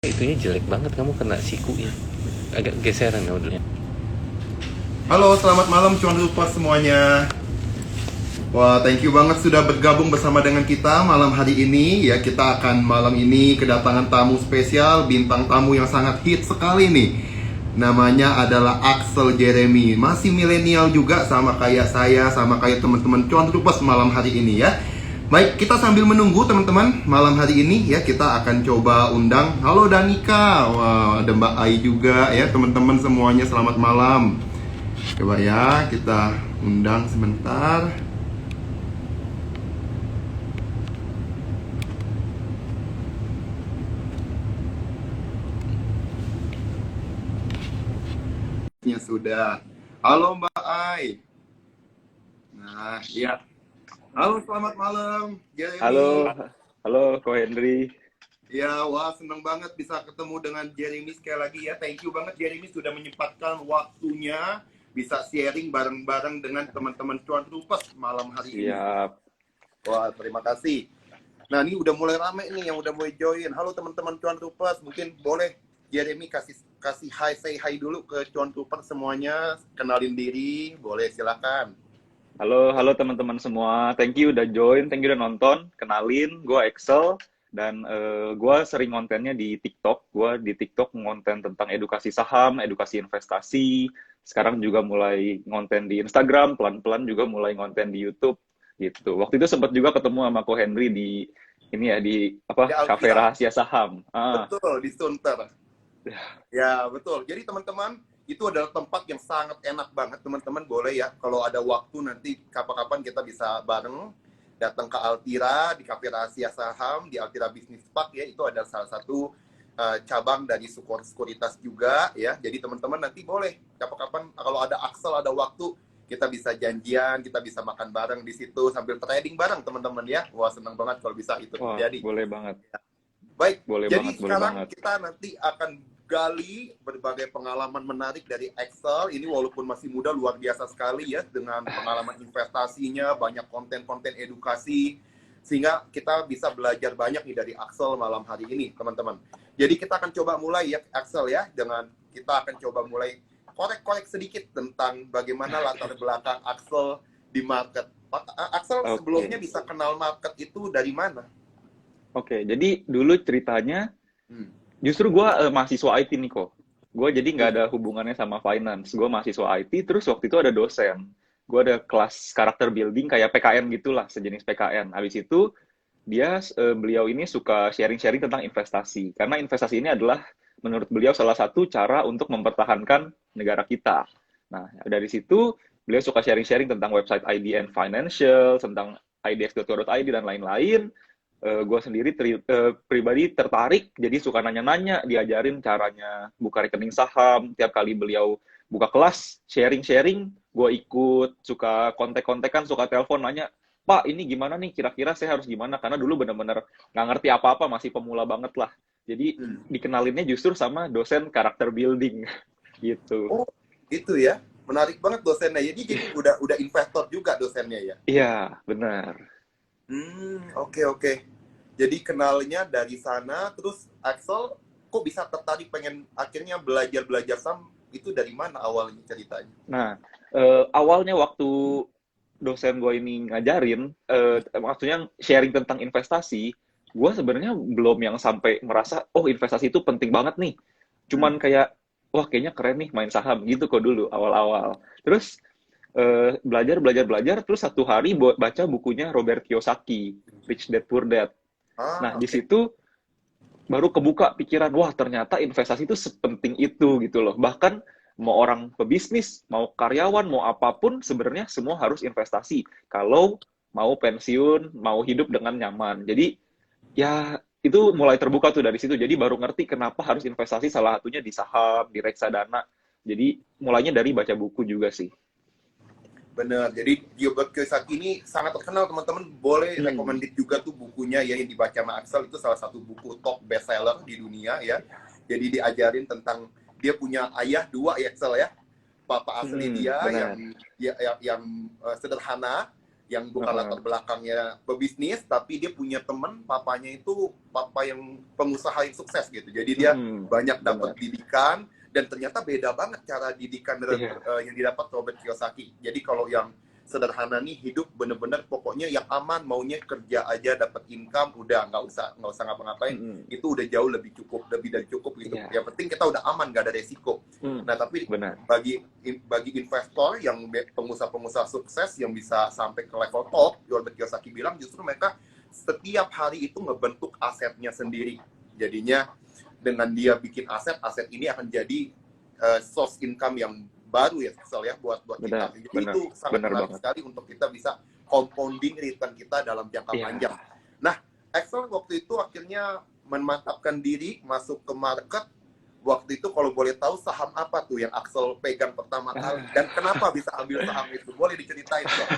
Itunya jelek banget, kamu kena sikunya. Agak geseran modelnya. Halo, selamat malam cuan lupa semuanya. Wah, thank you banget sudah bergabung bersama dengan kita malam hari ini. Ya, kita akan malam ini kedatangan tamu spesial, bintang tamu yang sangat hit sekali nih. Namanya adalah Axel Jeremy. Masih milenial juga sama kayak saya, sama kayak teman-teman cuan lupa malam hari ini ya. Baik, kita sambil menunggu teman-teman malam hari ini ya, kita akan coba undang. Halo Danika, wah ada Mbak Ai juga ya, teman-teman semuanya selamat malam. Coba ya, kita undang sebentar. Ya sudah. Halo Mbak Ai. Nah, iya. Halo, selamat malam, Halo, Jeremy. halo Ko Henry. Ya, wah seneng banget bisa ketemu dengan Jeremy sekali lagi ya. Thank you banget Jeremy sudah menyempatkan waktunya bisa sharing bareng-bareng dengan teman-teman Cuan Trupes malam hari ini. Siap. Wah, terima kasih. Nah, ini udah mulai rame nih yang udah mulai join. Halo teman-teman Cuan Trupes, mungkin boleh Jeremy kasih hi, say hi dulu ke Cuan Trupes semuanya, kenalin diri, boleh silakan. Halo teman-teman semua. Thank you udah join, thank you udah nonton. Kenalin, gue Excel dan gue sering kontennya di TikTok. Gue di TikTok ngonten tentang edukasi saham, edukasi investasi. Sekarang juga mulai ngonten di Instagram, pelan-pelan juga mulai ngonten di YouTube gitu. Waktu itu sempat juga ketemu sama Ko Henry di ini ya di Di apa Cafe Alfira, Rahasia Saham. betul, di Sunter. Ya, betul. Jadi teman-teman, itu adalah tempat yang sangat enak banget. Teman-teman boleh ya, kalau ada waktu nanti kapan-kapan kita bisa bareng datang ke Altira di Cafe Rahasia Saham di Altira Business Park ya. Itu ada salah satu cabang dari sekuritas juga ya. Jadi teman-teman nanti boleh kapan-kapan kalau ada Axel ada waktu kita bisa janjian, kita bisa makan bareng di situ sambil trading bareng teman-teman ya. Wah, senang banget kalau bisa itu Wah, terjadi. boleh banget. Baik, Boleh jadi banget, boleh sekarang banget. kita nanti akan gali berbagai pengalaman menarik dari Excel. Ini walaupun masih muda, luar biasa sekali ya, dengan pengalaman investasinya, banyak konten-konten edukasi, sehingga kita bisa belajar banyak nih dari Axel malam hari ini, teman-teman. Jadi kita akan coba mulai ya, Axel ya, dengan kita akan coba mulai korek-korek sedikit tentang bagaimana latar belakang Axel di market. Axel sebelumnya Oke. bisa kenal market itu dari mana? Oke, jadi dulu ceritanya Hmm. justru gue mahasiswa IT nih kok. Gue jadi nggak Hmm. ada hubungannya sama finance. Gue mahasiswa IT, terus waktu itu ada dosen. Gue ada kelas karakter building kayak PKN gitulah, sejenis PKN. Habis itu beliau ini suka sharing-sharing tentang investasi. Karena investasi ini adalah menurut beliau salah satu cara untuk mempertahankan negara kita. Nah, dari situ beliau suka sharing-sharing tentang website IDN Financial, tentang idx.co.id dan lain-lain. Gue sendiri pribadi tertarik, jadi suka nanya-nanya, diajarin caranya buka rekening saham. Tiap kali beliau buka kelas, sharing-sharing, gue ikut, suka kontek-kontekan, suka telepon, nanya, Pak, ini gimana nih, kira-kira saya harus gimana? Karena dulu bener-bener nggak ngerti apa-apa, masih pemula banget lah. Jadi Hmm. dikenalinnya justru sama dosen karakter building, gitu. Oh, gitu ya. Menarik banget dosennya. Jadi udah investor juga dosennya ya. Iya, benar. Oke oke. Jadi kenalnya dari sana, terus Axel kok bisa tertarik pengen akhirnya belajar saham itu dari mana awalnya ceritanya? Nah, awalnya waktu dosen gue ini ngajarin, maksudnya sharing tentang investasi, gue sebenarnya belum yang sampai merasa, oh investasi itu penting banget nih. Hmm. Cuman kayak, wah kayaknya keren nih main saham gitu kok dulu awal-awal. Terus belajar, terus satu hari baca bukunya Robert Kiyosaki, Rich Dad Poor Dad. Nah, di Oke. situ baru kebuka pikiran, wah ternyata investasi itu sepenting itu gitu loh. Bahkan mau orang pebisnis, mau karyawan, mau apapun sebenarnya semua harus investasi. Kalau mau pensiun, mau hidup dengan nyaman. Jadi ya itu mulai terbuka tuh dari situ. Jadi baru ngerti kenapa harus investasi salah satunya di saham, di reksadana. Jadi mulainya dari baca buku juga sih. Bener. Jadi Robert Kiyosaki ini sangat terkenal teman-teman. Boleh Hmm. recommended juga tuh bukunya ya yang dibaca sama Axel itu salah satu buku top bestseller di dunia ya. Jadi diajarin tentang dia punya ayah dua ya Axel ya. Papa asli dia yang Benar. yang sederhana, yang bukan latar belakangnya pebisnis, tapi dia punya teman, papanya itu papa yang pengusaha yang sukses gitu. Jadi dia banyak dapat didikan, dan ternyata beda banget cara didikan yang didapat Robert Kiyosaki. Jadi kalau yang sederhana nih, hidup bener-bener pokoknya yang aman, maunya kerja aja dapat income, udah nggak usah ngapa-ngapain, itu udah jauh lebih dari cukup gitu. Yang penting kita udah aman, nggak ada resiko. Nah tapi bagi investor yang pengusaha-pengusaha sukses yang bisa sampai ke level top, Robert Kiyosaki bilang justru mereka setiap hari itu ngebentuk asetnya sendiri. Jadinya dengan dia bikin aset ini akan jadi source income yang baru ya, Axel ya, buat kita. Jadi itu sangat menarik sekali untuk kita bisa compounding return kita dalam jangka panjang. Nah, Axel waktu itu akhirnya memantapkan diri masuk ke market. Waktu itu kalau boleh tahu saham apa tuh yang Axel pegang pertama kali, dan kenapa bisa ambil saham itu? Boleh diceritain dong.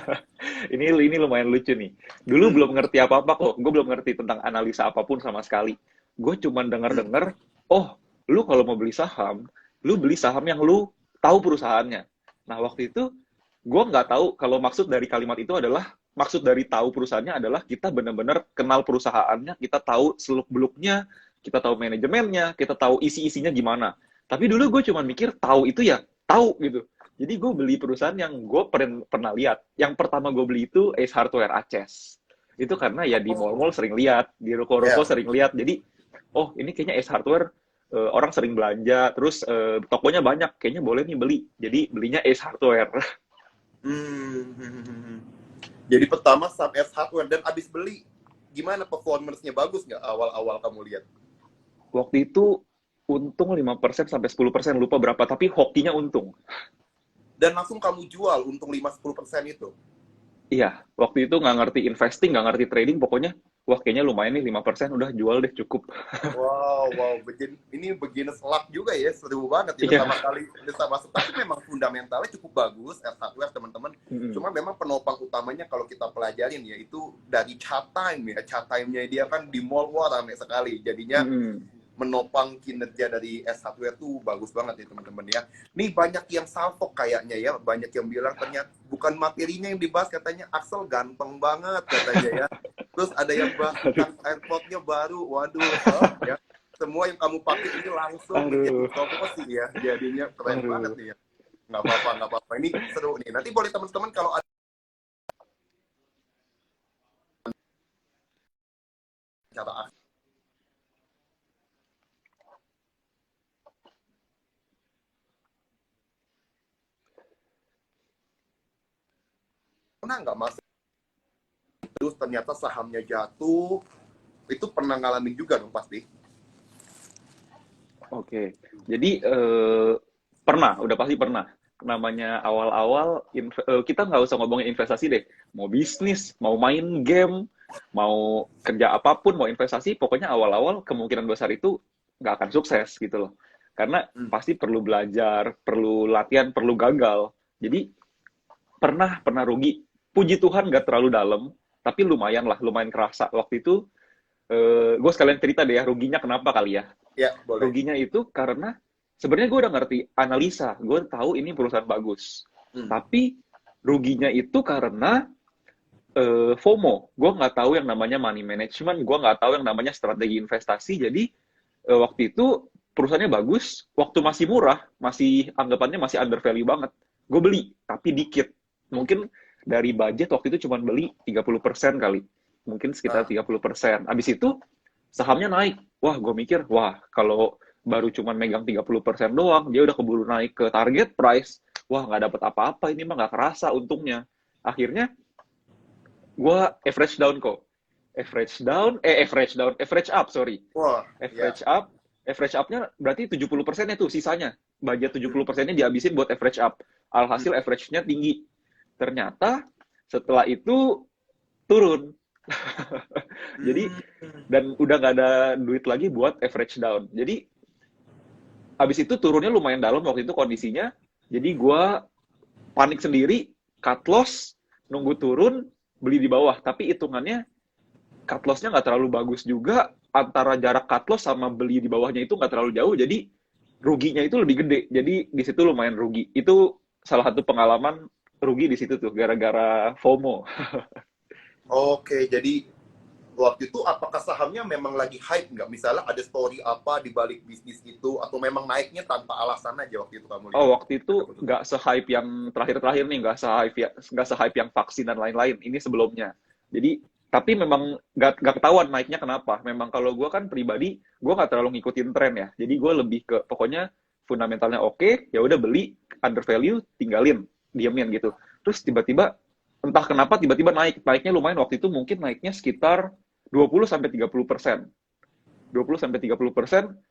Ini lumayan lucu nih. Dulu belum ngerti apa-apa kok. Gue belum ngerti tentang analisa apapun sama sekali. Gue cuma dengar-dengar, oh, lu kalau mau beli saham, lu beli saham yang lu tahu perusahaannya. Nah, waktu itu gue nggak tahu kalau maksud dari kalimat itu adalah, maksud dari tahu perusahaannya adalah kita benar-benar kenal perusahaannya, kita tahu seluk-beluknya, kita tahu manajemennya, kita tahu isi-isinya gimana. Tapi dulu gue cuma mikir tahu itu ya tahu gitu. Jadi gue beli perusahaan yang gue pernah lihat. Yang pertama gue beli itu Ace Hardware Aces. Itu karena ya di mall-mall sering lihat, di ruko-ruko sering lihat. Jadi, oh ini kayaknya Ace Hardware orang sering belanja, terus tokonya banyak, kayaknya boleh nih beli. Jadi belinya Ace Hardware. Jadi pertama saham Ace Hardware, dan abis beli, gimana performance-nya, bagus nggak awal-awal kamu lihat? Waktu itu untung 5% sampai 10%, lupa berapa, tapi hokinya untung. Dan langsung kamu jual untung 5-10% itu? Iya, waktu itu nggak ngerti investing, nggak ngerti trading, pokoknya wah kayaknya lumayan nih 5%, udah jual deh, cukup. Wow, ini beginners luck juga ya, seru banget ya, pertama kali bisa masuk. Tapi memang fundamentalnya cukup bagus, Ace Hardware teman-teman. Cuma memang penopang utamanya kalau kita pelajarin ya, itu dari chat time ya, chat time-nya dia kan di mall, wah rame sekali. Jadinya menopang kinerja dari Ace Hardware tuh bagus banget ya teman-teman ya. Nih banyak yang salfok kayaknya ya, banyak yang bilang ternyata bukan materinya yang dibahas, katanya Axel ganteng banget katanya ya. Terus ada yang bahas tentang airpodnya baru, waduh ya. Semua yang kamu pakai ini langsung menjadi promosi ya, jadinya keren banget nih ya. Nggak apa-apa, ini seru nih. Nanti boleh teman-teman kalau ada cara pernah nggak masuk, terus ternyata sahamnya jatuh, itu pernah ngalamin juga dong pasti? Oke, jadi udah pasti pernah. Namanya awal-awal, kita nggak usah ngomongin investasi deh. Mau bisnis, mau main game, mau kerja apapun, mau investasi, pokoknya awal-awal kemungkinan besar itu nggak akan sukses gitu loh. Karena pasti perlu belajar, perlu latihan, perlu gagal. Jadi pernah rugi. Puji Tuhan nggak terlalu dalam, tapi lumayan kerasa. Waktu itu, gue sekalian cerita deh ya, ruginya kenapa kali ya. Ya, boleh. Ruginya itu karena sebenarnya gue udah ngerti analisa, gue tahu ini perusahaan bagus. Tapi ruginya itu karena FOMO. Gue nggak tahu yang namanya money management, gue nggak tahu yang namanya strategi investasi. Jadi waktu itu perusahaannya bagus, waktu masih murah, anggapannya masih under value banget. Gue beli, tapi dikit. Mungkin dari budget waktu itu cuma beli 30% kali. Mungkin sekitar 30%. Abis itu sahamnya naik. Wah, gue mikir, kalau baru cuma megang 30% doang, dia udah keburu naik ke target price. Wah, nggak dapet apa-apa, ini mah nggak kerasa untungnya. Akhirnya, gue average down kok. Average up, sorry. Wah, up. Average up-nya berarti 70% itu sisanya. Budget 70%-nya dihabisin buat average up. Alhasil average-nya tinggi. Ternyata setelah itu turun. Jadi, dan udah nggak ada duit lagi buat average down. Jadi, habis itu turunnya lumayan dalam waktu itu kondisinya. Jadi, gue panik sendiri, cut loss, nunggu turun, beli di bawah. Tapi hitungannya, cut loss-nya nggak terlalu bagus juga. Antara jarak cut loss sama beli di bawahnya itu nggak terlalu jauh. Jadi, ruginya itu lebih gede. Jadi, di situ lumayan rugi. Itu salah satu pengalaman rugi di situ tuh gara-gara FOMO. Oke, jadi waktu itu apakah sahamnya memang lagi hype nggak? Misalnya ada story apa di balik bisnis itu, atau memang naiknya tanpa alasan aja waktu itu kamu lihat? Oh, waktu itu nggak se-hype yang terakhir-terakhir nih, nggak se-hype yang vaksin dan lain-lain. Ini sebelumnya. Jadi, tapi memang nggak ketahuan naiknya kenapa. Memang kalau gue kan pribadi, gue nggak terlalu ngikutin tren ya. Jadi gue lebih ke pokoknya fundamentalnya oke, ya udah beli, under value, tinggalin, diemin gitu. Terus tiba-tiba, entah kenapa tiba-tiba naiknya lumayan. Waktu itu mungkin naiknya sekitar 20-30%. 20-30%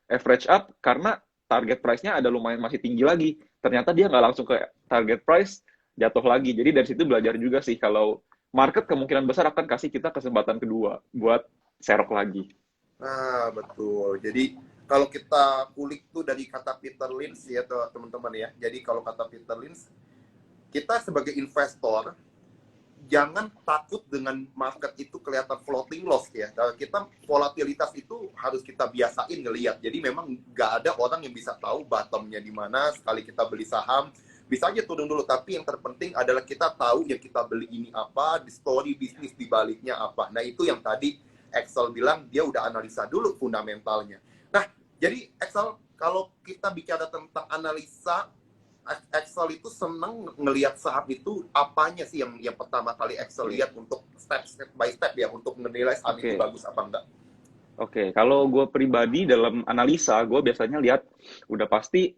average up karena target price-nya ada lumayan masih tinggi lagi. Ternyata dia nggak langsung ke target price, jatuh lagi. Jadi dari situ belajar juga sih kalau market kemungkinan besar akan kasih kita kesempatan kedua buat serok lagi. Nah, betul. Jadi kalau kita kulik tuh dari kata Peter Lynch ya teman-teman ya. Jadi kalau kata Peter Lynch, kita sebagai investor jangan takut dengan market itu kelihatan floating loss ya. Kita volatilitas itu harus kita biasain ngelihat. Jadi memang nggak ada orang yang bisa tahu bottomnya di mana sekali kita beli saham. Bisa aja turun dulu, tapi yang terpenting adalah kita tahu yang kita beli ini apa, di story bisnis di baliknya apa. Nah itu yang tadi Excel bilang dia udah analisa dulu fundamentalnya. Nah jadi Excel, kalau kita bicara tentang analisa, Excel itu seneng ngelihat saham itu apanya sih yang pertama kali Excel lihat untuk step by step ya untuk menilai saham itu bagus apa enggak? Oke, kalau gue pribadi dalam analisa, gue biasanya lihat udah pasti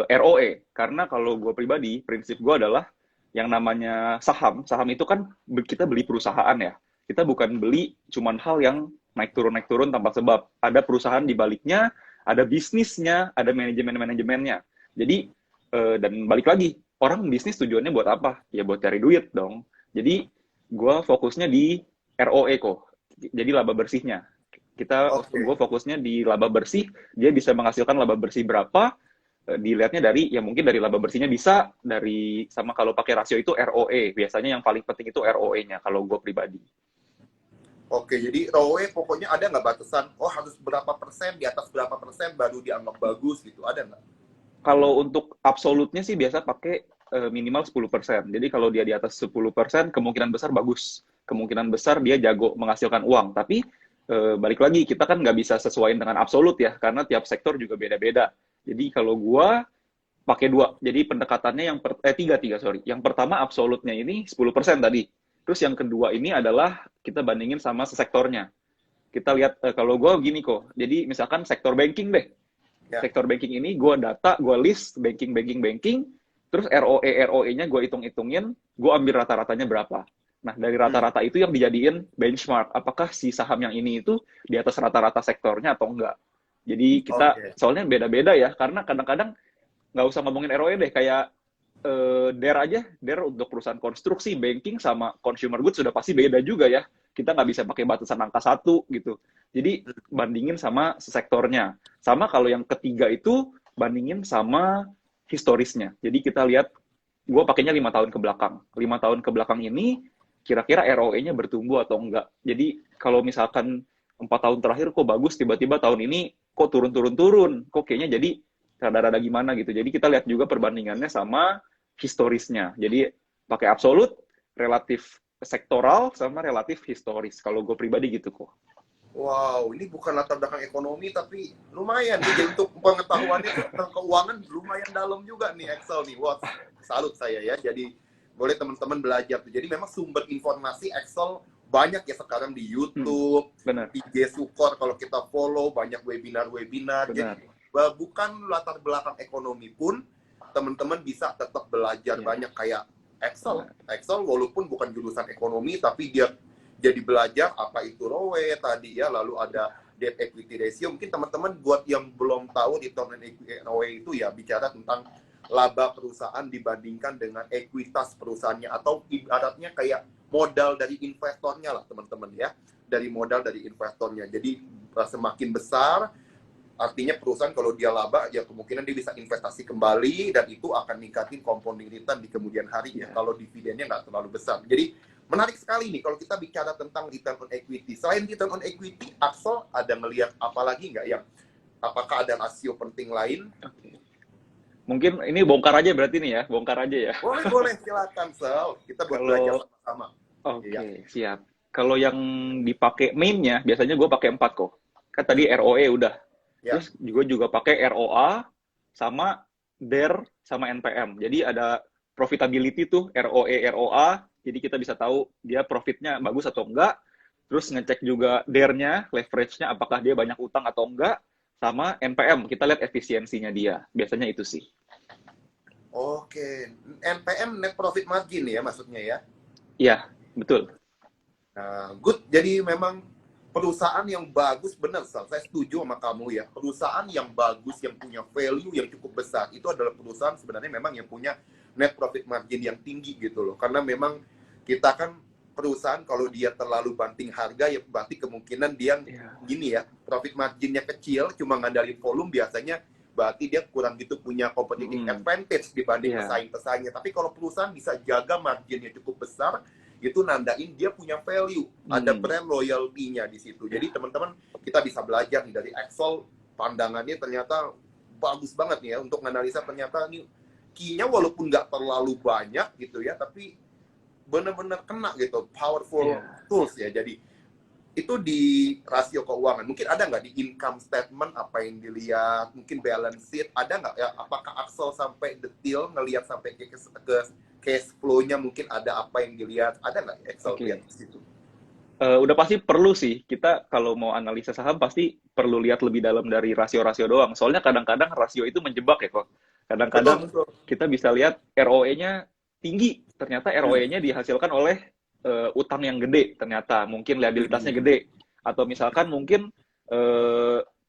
ROE. Karena kalau gue pribadi, prinsip gue adalah yang namanya saham. Saham itu kan kita beli perusahaan ya. Kita bukan beli cuman hal yang naik turun tanpa sebab. Ada perusahaan di baliknya, ada bisnisnya, ada manajemennya. Jadi, dan balik lagi, orang bisnis tujuannya buat apa? Ya buat cari duit dong. Jadi, gue fokusnya di ROE kok. Jadi laba bersihnya. Gue fokusnya di laba bersih, dia bisa menghasilkan laba bersih berapa, dilihatnya dari, ya mungkin dari laba bersihnya bisa, sama kalau pakai rasio itu ROE, biasanya yang paling penting itu ROE-nya, kalau gue pribadi. Oke, jadi ROE pokoknya ada nggak batasan, oh harus berapa persen, di atas berapa persen baru dianggap bagus gitu, ada nggak? Kalau untuk absolutnya sih biasa pakai minimal 10%, jadi kalau dia di atas 10%, kemungkinan besar bagus, kemungkinan besar dia jago menghasilkan uang, tapi balik lagi, kita kan nggak bisa sesuaiin dengan absolut ya, karena tiap sektor juga beda-beda. Jadi kalau gua pakai dua, jadi pendekatannya tiga, sorry. Yang pertama absolutnya ini 10% tadi. Terus yang kedua ini adalah kita bandingin sama sesektornya. Kita lihat, kalau gua gini kok, jadi misalkan sektor banking deh. Ya. Sektor banking ini gua data, gua list banking, terus ROE-nya gua hitung-hitungin, gua ambil rata-ratanya berapa. Nah, dari rata-rata itu yang dijadiin benchmark. Apakah si saham yang ini itu di atas rata-rata sektornya atau enggak. Jadi kita, soalnya beda-beda ya, karena kadang-kadang nggak usah ngomongin ROE deh, kayak DER untuk perusahaan konstruksi, banking, sama consumer goods sudah pasti beda juga ya. Kita nggak bisa pakai batasan angka 1 gitu. Jadi, bandingin sama sektornya. Sama kalau yang ketiga itu, bandingin sama historisnya. Jadi kita lihat, gue pakainya 5 tahun ke belakang. 5 tahun ke belakang ini, kira-kira ROE-nya bertumbuh atau enggak. Jadi kalau misalkan 4 tahun terakhir kok bagus, tiba-tiba tahun ini kok turun, kok kayaknya jadi rada-rada gimana gitu. Jadi kita lihat juga perbandingannya sama historisnya. Jadi pakai absolut, relatif sektoral, sama relatif historis. Kalau gue pribadi gitu kok. Wow, ini bukan latar belakang ekonomi, tapi lumayan nih. Jadi untuk pengetahuannya tentang keuangan lumayan dalam juga nih Excel nih. Wah, salut saya ya. Jadi boleh teman-teman belajar tuh. Jadi memang sumber informasi Excel banyak ya sekarang di YouTube, IG Sukor kalau kita follow, banyak webinar-webinar. Jadi bukan latar belakang ekonomi pun teman-teman bisa tetap belajar banyak kayak Excel. Excel walaupun bukan jurusan ekonomi, tapi dia jadi belajar apa itu ROE tadi ya, lalu ada debt equity ratio. Mungkin teman-teman buat yang belum tahu return on equity ROE itu ya bicara tentang laba perusahaan dibandingkan dengan ekuitas perusahaannya, atau ibaratnya kayak modal dari investornya lah teman-teman ya, dari modal dari investornya. Jadi semakin besar artinya perusahaan kalau dia laba ya kemungkinan dia bisa investasi kembali dan itu akan ningkatin compounding return di kemudian hari ya, kalau dividennya nggak terlalu besar. Jadi menarik sekali nih kalau kita bicara tentang return on equity. Selain return on equity, Axel ada melihat apa lagi nggak yang apakah ada rasio penting lain? Mungkin ini bongkar aja berarti nih ya, bongkar aja ya. Boleh, boleh, silakan, Sel. Kita buat belajar Kalau sama-sama. Iya. Oke, siap. Kalau yang dipakai main-nya, biasanya gue pakai 4 kok. Kan tadi ROE udah. Ya. Terus juga pakai ROA, sama DER, sama NPM. Jadi ada profitability tuh, ROE, ROA. Jadi kita bisa tahu dia profitnya bagus atau enggak. Terus ngecek juga DER-nya, leverage-nya, apakah dia banyak utang atau enggak. Sama NPM, kita lihat efisiensinya dia. Biasanya itu sih. Oke. NPM, net profit margin ya maksudnya ya? Iya, betul. Nah, good. Jadi memang perusahaan yang bagus, benar, Sal. Saya setuju sama kamu ya. Perusahaan yang bagus, yang punya value yang cukup besar, itu adalah perusahaan sebenarnya memang yang punya net profit margin yang tinggi gitu loh. Karena memang kita kan perusahaan kalau dia terlalu banting harga, ya berarti kemungkinan dia gini ya, profit marginnya kecil, cuma ngandalin volume, biasanya berarti dia kurang gitu punya competitive advantage dibanding pesaing-pesaingnya. Tapi kalau perusahaan bisa jaga marginnya cukup besar, itu nandain dia punya value, ada brand loyalty-nya di situ. Jadi teman-teman, kita bisa belajar nih dari Excel, pandangannya ternyata bagus banget nih ya untuk menganalisa. Ternyata ini key-nya walaupun nggak terlalu banyak gitu ya, tapi benar-benar kena gitu, powerful tools ya. Jadi itu di rasio keuangan. Mungkin ada nggak di income statement apa yang dilihat? Mungkin balance sheet ada nggak ya? Apakah Excel sampai detail ngelihat sampai ke cash flow-nya, mungkin ada apa yang dilihat? Ada nggak Excel lihat di situ? Udah pasti perlu sih. Kita kalau mau analisa saham pasti perlu lihat lebih dalam dari rasio-rasio doang. Soalnya kadang-kadang rasio itu menjebak ya kok. Kadang-kadang kita bisa lihat ROE-nya tinggi. Ternyata ROE-nya dihasilkan oleh utang yang gede. Ternyata mungkin liabilitasnya gede. Atau misalkan mungkin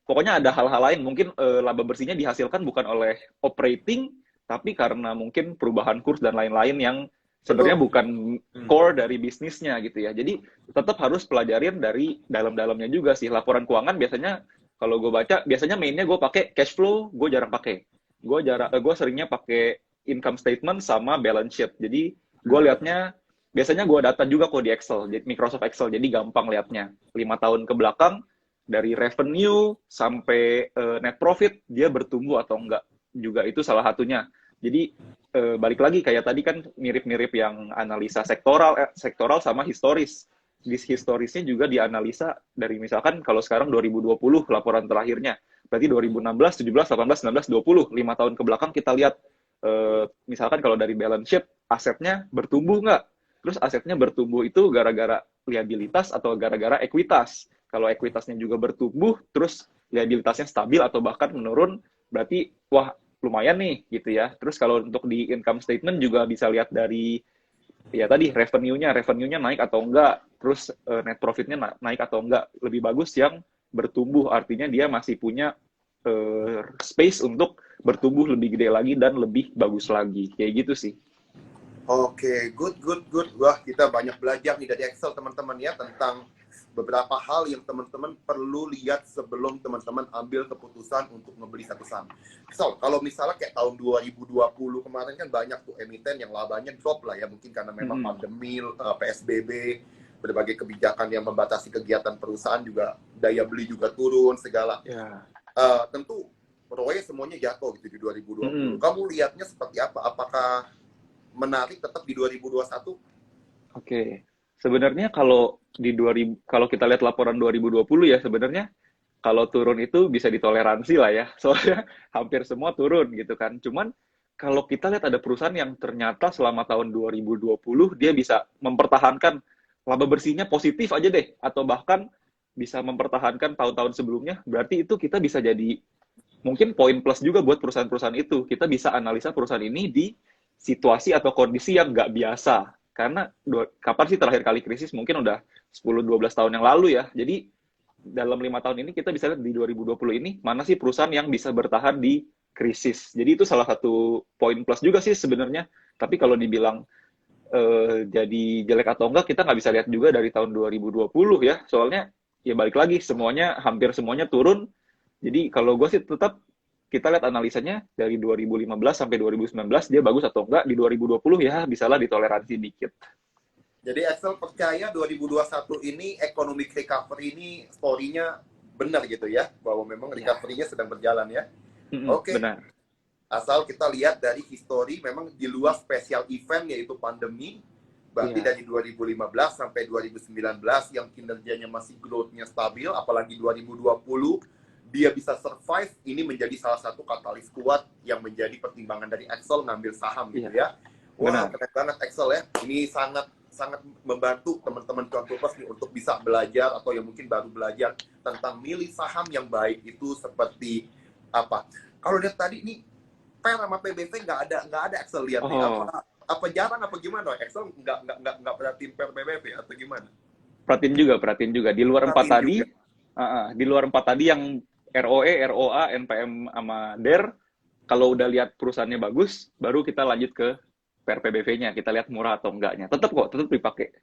pokoknya ada hal-hal lain. Mungkin laba bersihnya dihasilkan bukan oleh operating, tapi karena mungkin perubahan kurs dan lain-lain yang sebenarnya bukan core dari bisnisnya gitu ya. Jadi tetap harus pelajarin dari dalam-dalamnya juga sih. Laporan keuangan biasanya kalau gue baca, biasanya mainnya gue pakai cash flow, gue jarang pakai. Gue seringnya pakai income statement sama balance sheet. Jadi gue liatnya, biasanya gue data juga kok di Excel, Microsoft Excel. Jadi gampang liatnya. 5 tahun ke belakang, dari revenue sampai net profit, dia bertumbuh atau enggak. Juga itu salah satunya. Jadi balik lagi kayak tadi kan mirip-mirip yang analisa sektoral sama historis. Di historisnya juga dianalisa dari misalkan kalau sekarang 2020 laporan terakhirnya. Berarti 2016, 17, 18, 19, 20, 5 tahun ke belakang kita lihat misalkan kalau dari balance sheet asetnya bertumbuh nggak? Terus asetnya bertumbuh itu gara-gara liabilitas atau gara-gara ekuitas. Kalau ekuitasnya juga bertumbuh, terus liabilitasnya stabil atau bahkan menurun, berarti wah lumayan nih gitu ya. Terus kalau untuk di income statement juga bisa lihat dari ya tadi revenue-nya naik atau enggak, terus net profit-nya naik atau enggak. Lebih bagus yang bertumbuh, artinya dia masih punya space untuk bertumbuh lebih gede lagi dan lebih bagus lagi. Kayak gitu sih. Oke, good. Wah, kita banyak belajar nih dari Excel teman-teman ya, tentang beberapa hal yang teman-teman perlu lihat sebelum teman-teman ambil keputusan untuk membeli satu saham. So, kalau misalnya kayak tahun 2020 kemarin kan banyak tuh emiten yang labanya drop lah ya, mungkin karena memang pandemi, PSBB, berbagai kebijakan yang membatasi kegiatan perusahaan juga, daya beli juga turun, segala. Tentu ROE semuanya jatuh gitu di 2020. Kamu lihatnya seperti apa? Apakah menarik tetap di 2021? Oke. Sebenarnya kalau kalau kita lihat laporan 2020 ya, sebenarnya kalau turun itu bisa ditoleransi lah ya. Soalnya hampir semua turun gitu kan. Cuman kalau kita lihat ada perusahaan yang ternyata selama tahun 2020 dia bisa mempertahankan laba bersihnya positif aja deh, atau bahkan bisa mempertahankan tahun-tahun sebelumnya, berarti itu kita bisa jadi mungkin poin plus juga buat perusahaan-perusahaan itu. Kita bisa analisa perusahaan ini di situasi atau kondisi yang nggak biasa. Karena kapan sih terakhir kali krisis? Mungkin udah 10-12 tahun yang lalu ya. Jadi dalam 5 tahun ini kita bisa lihat di 2020 ini mana sih perusahaan yang bisa bertahan di krisis. Jadi itu salah satu poin plus juga sih sebenarnya. Tapi kalau dibilang jadi jelek atau enggak, kita nggak bisa lihat juga dari tahun 2020 ya. Soalnya ya balik lagi, hampir semuanya turun. Jadi kalau gue sih tetap kita lihat analisanya dari 2015 sampai 2019 dia bagus atau enggak, di 2020 ya bisalah ditoleransi dikit. Jadi Excel percaya 2021 ini economic recovery ini story-nya benar gitu ya, bahwa memang recovery-nya sedang berjalan ya. Oke. Benar. Asal kita lihat dari history, memang di luar special event yaitu pandemi, berarti Iya. dari 2015 sampai 2019 yang kinerjanya masih growth-nya stabil, apalagi 2020 dia bisa survive, ini menjadi salah satu katalis kuat yang menjadi pertimbangan dari Excel ngambil saham gitu Iya, ya. Wah, benar. keren banget Excel ya. Ini sangat sangat membantu teman-teman cuan pulpers nih untuk bisa belajar atau yang mungkin baru belajar tentang milih saham yang baik itu seperti apa. Kalau lihat tadi nih PER sama PBV nggak ada Excel lihat nih. Oh, Apa jarang apa gimana? Excel nggak perhatiin PER PBV atau gimana? perhatiin juga. Di luar empat Perhatiin tadi, juga. di luar empat tadi yang ROE, ROA, NPM sama DER, kalau udah lihat perusahaannya bagus, baru kita lanjut ke PRPBV-nya. Kita lihat murah atau enggaknya. Tetap kok, tetap dipakai.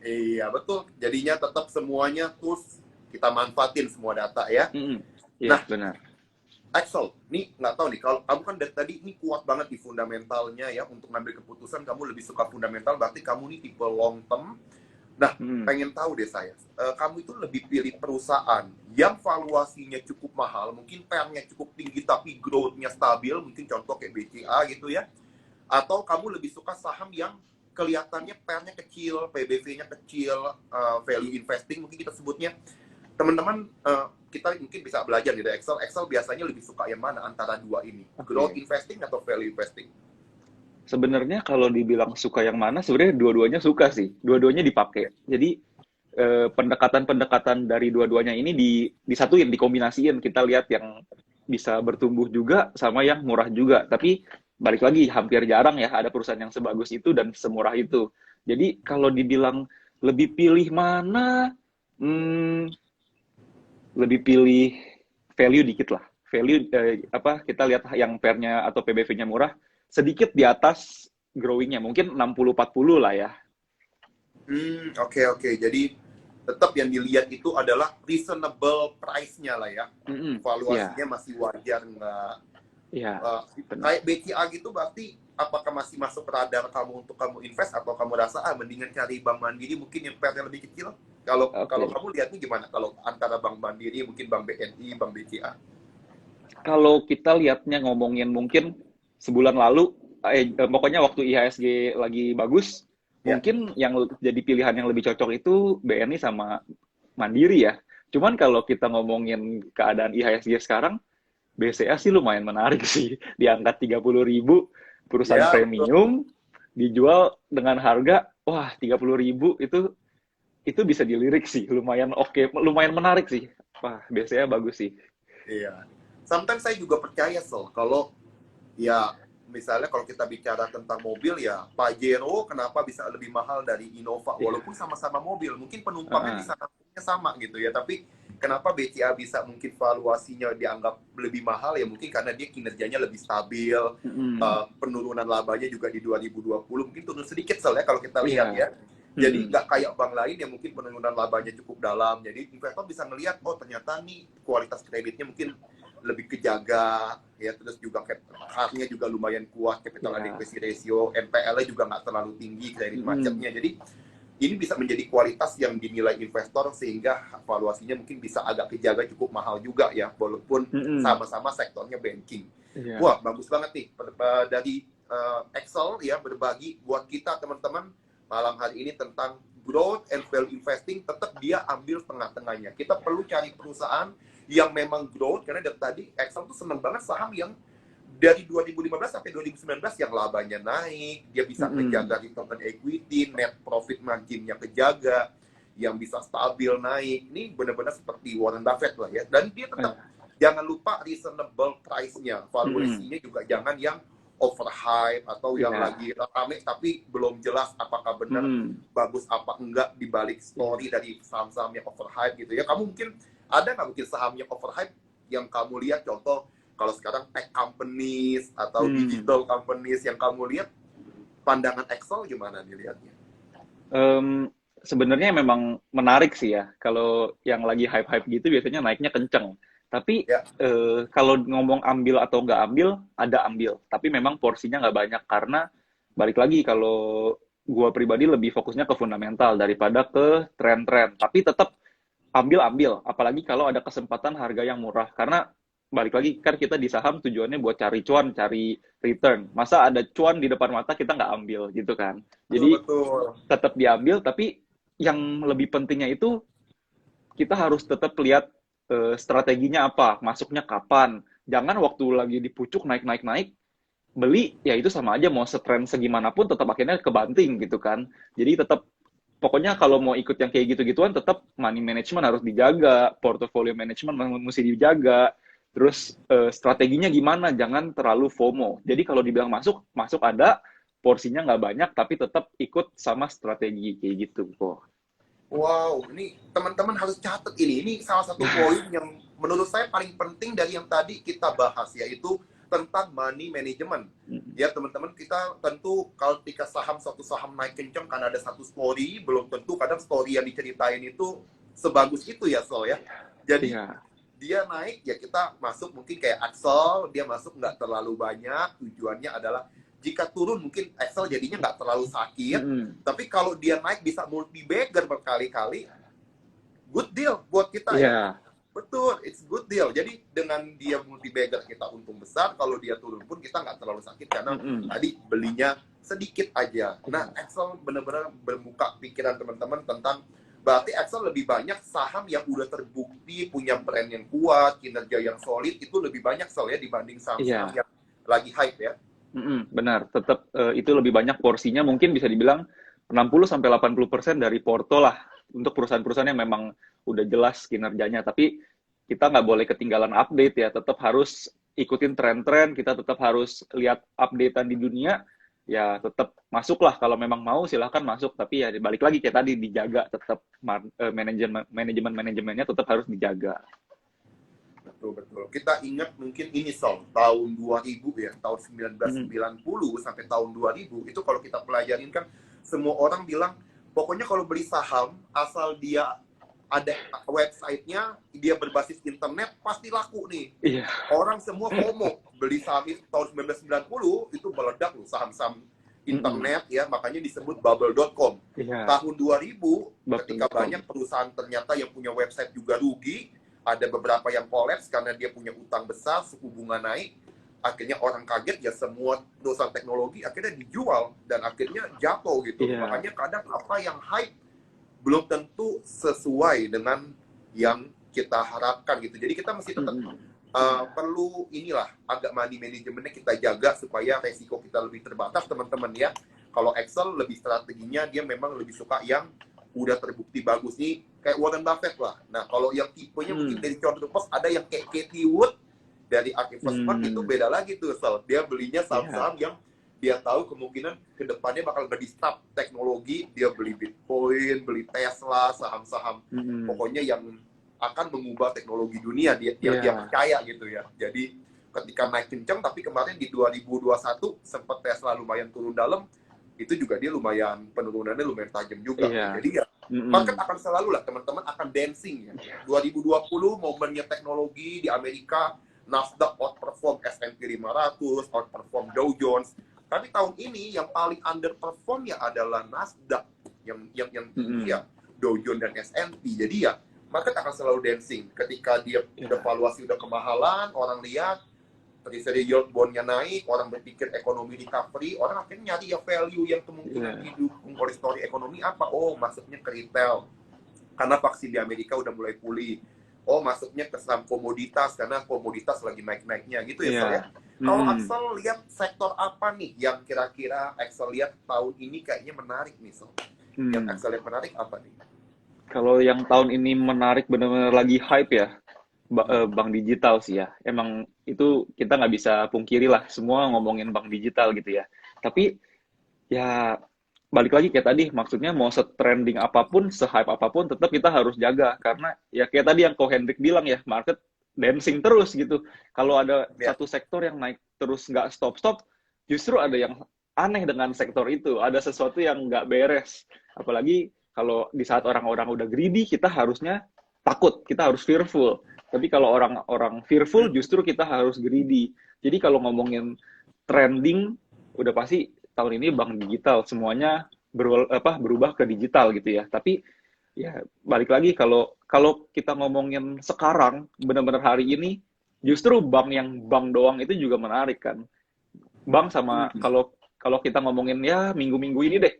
Iya betul. Jadinya tetap semuanya tools kita manfaatin semua data ya. Iya, Nah, benar. Excel, nih nggak tahu nih. Kalau kamu kan dari tadi ini kuat banget di fundamentalnya ya untuk ngambil keputusan. Kamu lebih suka fundamental, berarti kamu nih tipe long term. Nah, pengen tahu deh saya, kamu itu lebih pilih perusahaan yang valuasinya cukup mahal, mungkin PER-nya cukup tinggi tapi growth-nya stabil, mungkin contoh kayak BCA gitu ya, atau kamu lebih suka saham yang kelihatannya PER-nya kecil, PBV-nya kecil, value investing mungkin kita sebutnya. Teman-teman, kita mungkin bisa belajar dari Excel. Excel biasanya lebih suka yang mana antara dua ini? Growth Oke. investing atau value investing? Sebenarnya kalau dibilang suka yang mana, sebenarnya dua-duanya suka sih. Dua-duanya dipakai. Jadi pendekatan-pendekatan dari dua-duanya ini disatuin, dikombinasiin. Kita lihat yang bisa bertumbuh juga sama yang murah juga. Tapi balik lagi, hampir jarang ya ada perusahaan yang sebagus itu dan semurah itu. Jadi kalau dibilang lebih pilih mana, hmm, lebih pilih value dikit lah. Value kita lihat yang PER-nya atau PBV-nya murah sedikit di atas growing-nya. Mungkin 60-40 lah ya. Oke. Jadi tetap yang dilihat itu adalah reasonable price-nya lah ya. Iya, Valuasinya masih wajar nggak? iya, benar. Kayak BCA gitu berarti apakah masih masuk radar kamu untuk kamu invest atau kamu rasa mendingan cari Bank Mandiri mungkin yang PER-nya lebih kecil? Kalau Oke. kamu lihatnya gimana? Kalau antara Bank Mandiri, mungkin Bank BNI, Bank BCA? Kalau kita lihatnya ngomongin mungkin sebulan lalu, pokoknya waktu IHSG lagi bagus, Ya. mungkin yang jadi pilihan yang lebih cocok itu BNI sama Mandiri ya. Cuman kalau kita ngomongin keadaan IHSG sekarang, BCA sih lumayan menarik sih. Di angka 30.000, perusahaan Ya, betul. premium, dijual dengan harga, wah 30.000 itu bisa dilirik sih. Lumayan oke, lumayan menarik sih. Wah, BCA bagus sih. Iya. Sometimes saya juga percaya kalau ya misalnya kalau kita bicara tentang mobil ya Pajero kenapa bisa lebih mahal dari Innova Iya. walaupun sama-sama mobil, mungkin penumpangnya bisa sama gitu ya, tapi kenapa BCA bisa mungkin valuasinya dianggap lebih mahal ya mungkin karena dia kinerjanya lebih stabil, penurunan labanya juga di 2020 mungkin turun sedikit soalnya kalau kita lihat Iya. ya. Jadi nggak kayak bank lain yang mungkin penurunan labanya cukup dalam. Jadi investor bisa ngelihat, oh ternyata nih kualitas kreditnya mungkin lebih kejaga, ya terus juga CAR-nya juga lumayan kuat, capital adequacy ratio, NPL-nya juga nggak terlalu tinggi kredit macetnya. Jadi ini bisa menjadi kualitas yang dinilai investor sehingga valuasinya mungkin bisa agak kejaga cukup mahal juga ya, walaupun sama-sama sektornya banking. Iya. Wah bagus banget nih dari Excel ya berbagi buat kita teman-teman malam hari ini tentang growth and value investing. Tetap dia ambil tengah-tengahnya. Kita perlu cari perusahaan yang memang growth, karena dari tadi Excel tuh seneng banget saham yang dari 2015 sampai 2019 yang labanya naik, dia bisa menjaga return on equity, net profit margin-nya kejaga, yang bisa stabil naik. Ini benar-benar seperti Warren Buffett lah ya. Dan dia tetap jangan lupa reasonable price-nya, valuasinya juga jangan yang overhype atau yang lagi rame tapi belum jelas apakah benar bagus apa enggak di balik story dari saham-saham yang overhype gitu ya. Kamu mungkin ada nggak mungkin saham yang overhype yang kamu lihat, contoh kalau sekarang tech companies atau digital companies yang kamu lihat, pandangan Excel gimana nih lihatnya? Sebenarnya memang menarik sih ya. Kalau yang lagi hype-hype gitu biasanya naiknya kenceng. Tapi kalau ngomong ambil atau nggak ambil, ada ambil. Tapi memang porsinya nggak banyak karena balik lagi kalau gua pribadi lebih fokusnya ke fundamental daripada ke tren-tren. Tapi tetap ambil. Apalagi kalau ada kesempatan harga yang murah. Karena balik lagi kan kita di saham tujuannya buat cari cuan, cari return. Masa ada cuan di depan mata kita nggak ambil gitu kan. Betul, Jadi betul. tetap diambil, tapi yang lebih pentingnya itu kita harus tetap lihat strateginya apa, masuknya kapan. Jangan waktu lagi di pucuk naik beli, ya itu sama aja mau setren segimanapun tetap akhirnya kebanting gitu kan. Jadi tetap pokoknya kalau mau ikut yang kayak gitu-gituan tetap money management harus dijaga, portfolio management mesti dijaga. Terus strateginya gimana? Jangan terlalu FOMO. Jadi kalau dibilang masuk, masuk ada, porsinya nggak banyak, tapi tetap ikut sama strategi kayak gitu kok. Wow, ini teman-teman harus catat ini. Ini salah satu poin yang menurut saya paling penting dari yang tadi kita bahas, yaitu tentang money management. Ya teman-teman, kita tentu kalau ketika suatu saham naik kencang karena ada satu story, belum tentu kadang story yang diceritain itu sebagus itu ya Sol ya. Jadi dia naik, ya kita masuk mungkin kayak Axel, dia masuk nggak terlalu banyak, tujuannya adalah jika turun mungkin Excel jadinya nggak terlalu sakit, tapi kalau dia naik bisa multi-bagger berkali-kali, good deal buat kita ya. Betul, it's good deal. Jadi dengan dia multi-bagger kita untung besar, kalau dia turun pun kita nggak terlalu sakit karena tadi belinya sedikit aja. Nah, Excel benar-benar membuka pikiran teman-teman tentang berarti Excel lebih banyak saham yang udah terbukti punya brand yang kuat, kinerja yang solid, itu lebih banyak ya dibanding saham-saham yang lagi hype ya. Benar, tetap itu lebih banyak porsinya, mungkin bisa dibilang 60-80% dari porto lah untuk perusahaan-perusahaan yang memang udah jelas kinerjanya. Tapi kita nggak boleh ketinggalan update ya, tetap harus ikutin tren-tren, kita tetap harus lihat updatean di dunia, ya tetap masuklah kalau memang mau silahkan masuk. Tapi ya balik lagi kayak tadi dijaga, tetap manajemennya tetap harus dijaga. Betul. Kita ingat mungkin ini tahun 2000 ya, tahun 1990 sampai tahun 2000 itu kalau kita pelajarin kan semua orang bilang pokoknya kalau beli saham asal dia ada websitenya, dia berbasis internet pasti laku nih. Orang semua FOMO beli saham itu tahun 1990 itu meledak loh saham-saham internet ya, makanya disebut bubble.com. Tahun 2000 ketika banyak perusahaan ternyata yang punya website juga rugi, ada beberapa yang kolaps karena dia punya utang besar, suku bunga naik, akhirnya orang kaget ya semua perusahaan teknologi akhirnya dijual dan akhirnya jatuh gitu. Makanya kadang apa yang hype belum tentu sesuai dengan yang kita harapkan gitu. Jadi kita mesti tetap perlu inilah agak money manajemennya kita jaga supaya resiko kita lebih terbatas teman-teman ya. Kalau Excel lebih strateginya dia memang lebih suka yang udah terbukti bagus nih, kayak Warren Buffett lah. Nah, kalau yang tipenya mungkin dari contoh pos ada yang kayak Katie Wood dari ARK Investment itu beda lagi tuh, dia belinya saham-saham yang dia tahu kemungkinan kedepannya bakal berdisrupt teknologi, dia beli Bitcoin, beli Tesla, saham-saham pokoknya yang akan mengubah teknologi dunia, dia percaya gitu ya. Jadi ketika naik kencang, tapi kemarin di 2021 sempat Tesla lumayan turun dalam, itu juga dia lumayan penurunannya lumayan tajam juga. Jadi ya market akan selalu lah teman-teman akan dancing ya. 2020 momennya teknologi di Amerika, Nasdaq outperform S&P 500, outperform Dow Jones. Tapi tahun ini yang paling underperform ya adalah Nasdaq yang ya Dow Jones dan S&P. Jadi ya market akan selalu dancing. Ketika dia valuasi udah kemahalan, orang lihat tadi yield bond-nya naik, orang berpikir ekonomi recovery, orang akhirnya nyari ya value yang kemungkinan didukung oleh story ekonomi apa? Oh, masuknya ke retail, karena vaksin di Amerika udah mulai pulih. Oh, masuknya ke saham komoditas, karena komoditas lagi naik-naiknya, gitu ya, Sol ya? Kalau Axel lihat sektor apa nih yang kira-kira Axel lihat tahun ini kayaknya menarik nih, Sol? Yang Axel lihat menarik apa nih? Kalau yang tahun ini menarik benar-benar lagi hype ya, bank digital sih ya. Emang itu kita nggak bisa pungkiri lah, semua ngomongin bank digital gitu ya. Tapi ya balik lagi kayak tadi, maksudnya mau se-trending apapun, se-hype apapun, tetap kita harus jaga. Karena ya kayak tadi yang Ko Hendrik bilang ya, market dancing terus gitu. Kalau ada satu sektor yang naik terus nggak stop-stop, justru ada yang aneh dengan sektor itu. Ada sesuatu yang nggak beres. Apalagi kalau di saat orang-orang udah greedy, kita harusnya takut, kita harus fearful. Tapi kalau orang-orang fearful, justru kita harus greedy. Jadi kalau ngomongin trending, udah pasti tahun ini bank digital, semuanya berubah ke digital gitu ya. Tapi ya balik lagi kalau kita ngomongin sekarang, benar-benar hari ini, justru bank doang itu juga menarik kan. Bank sama kalau kalau kita ngomongin ya minggu-minggu ini deh,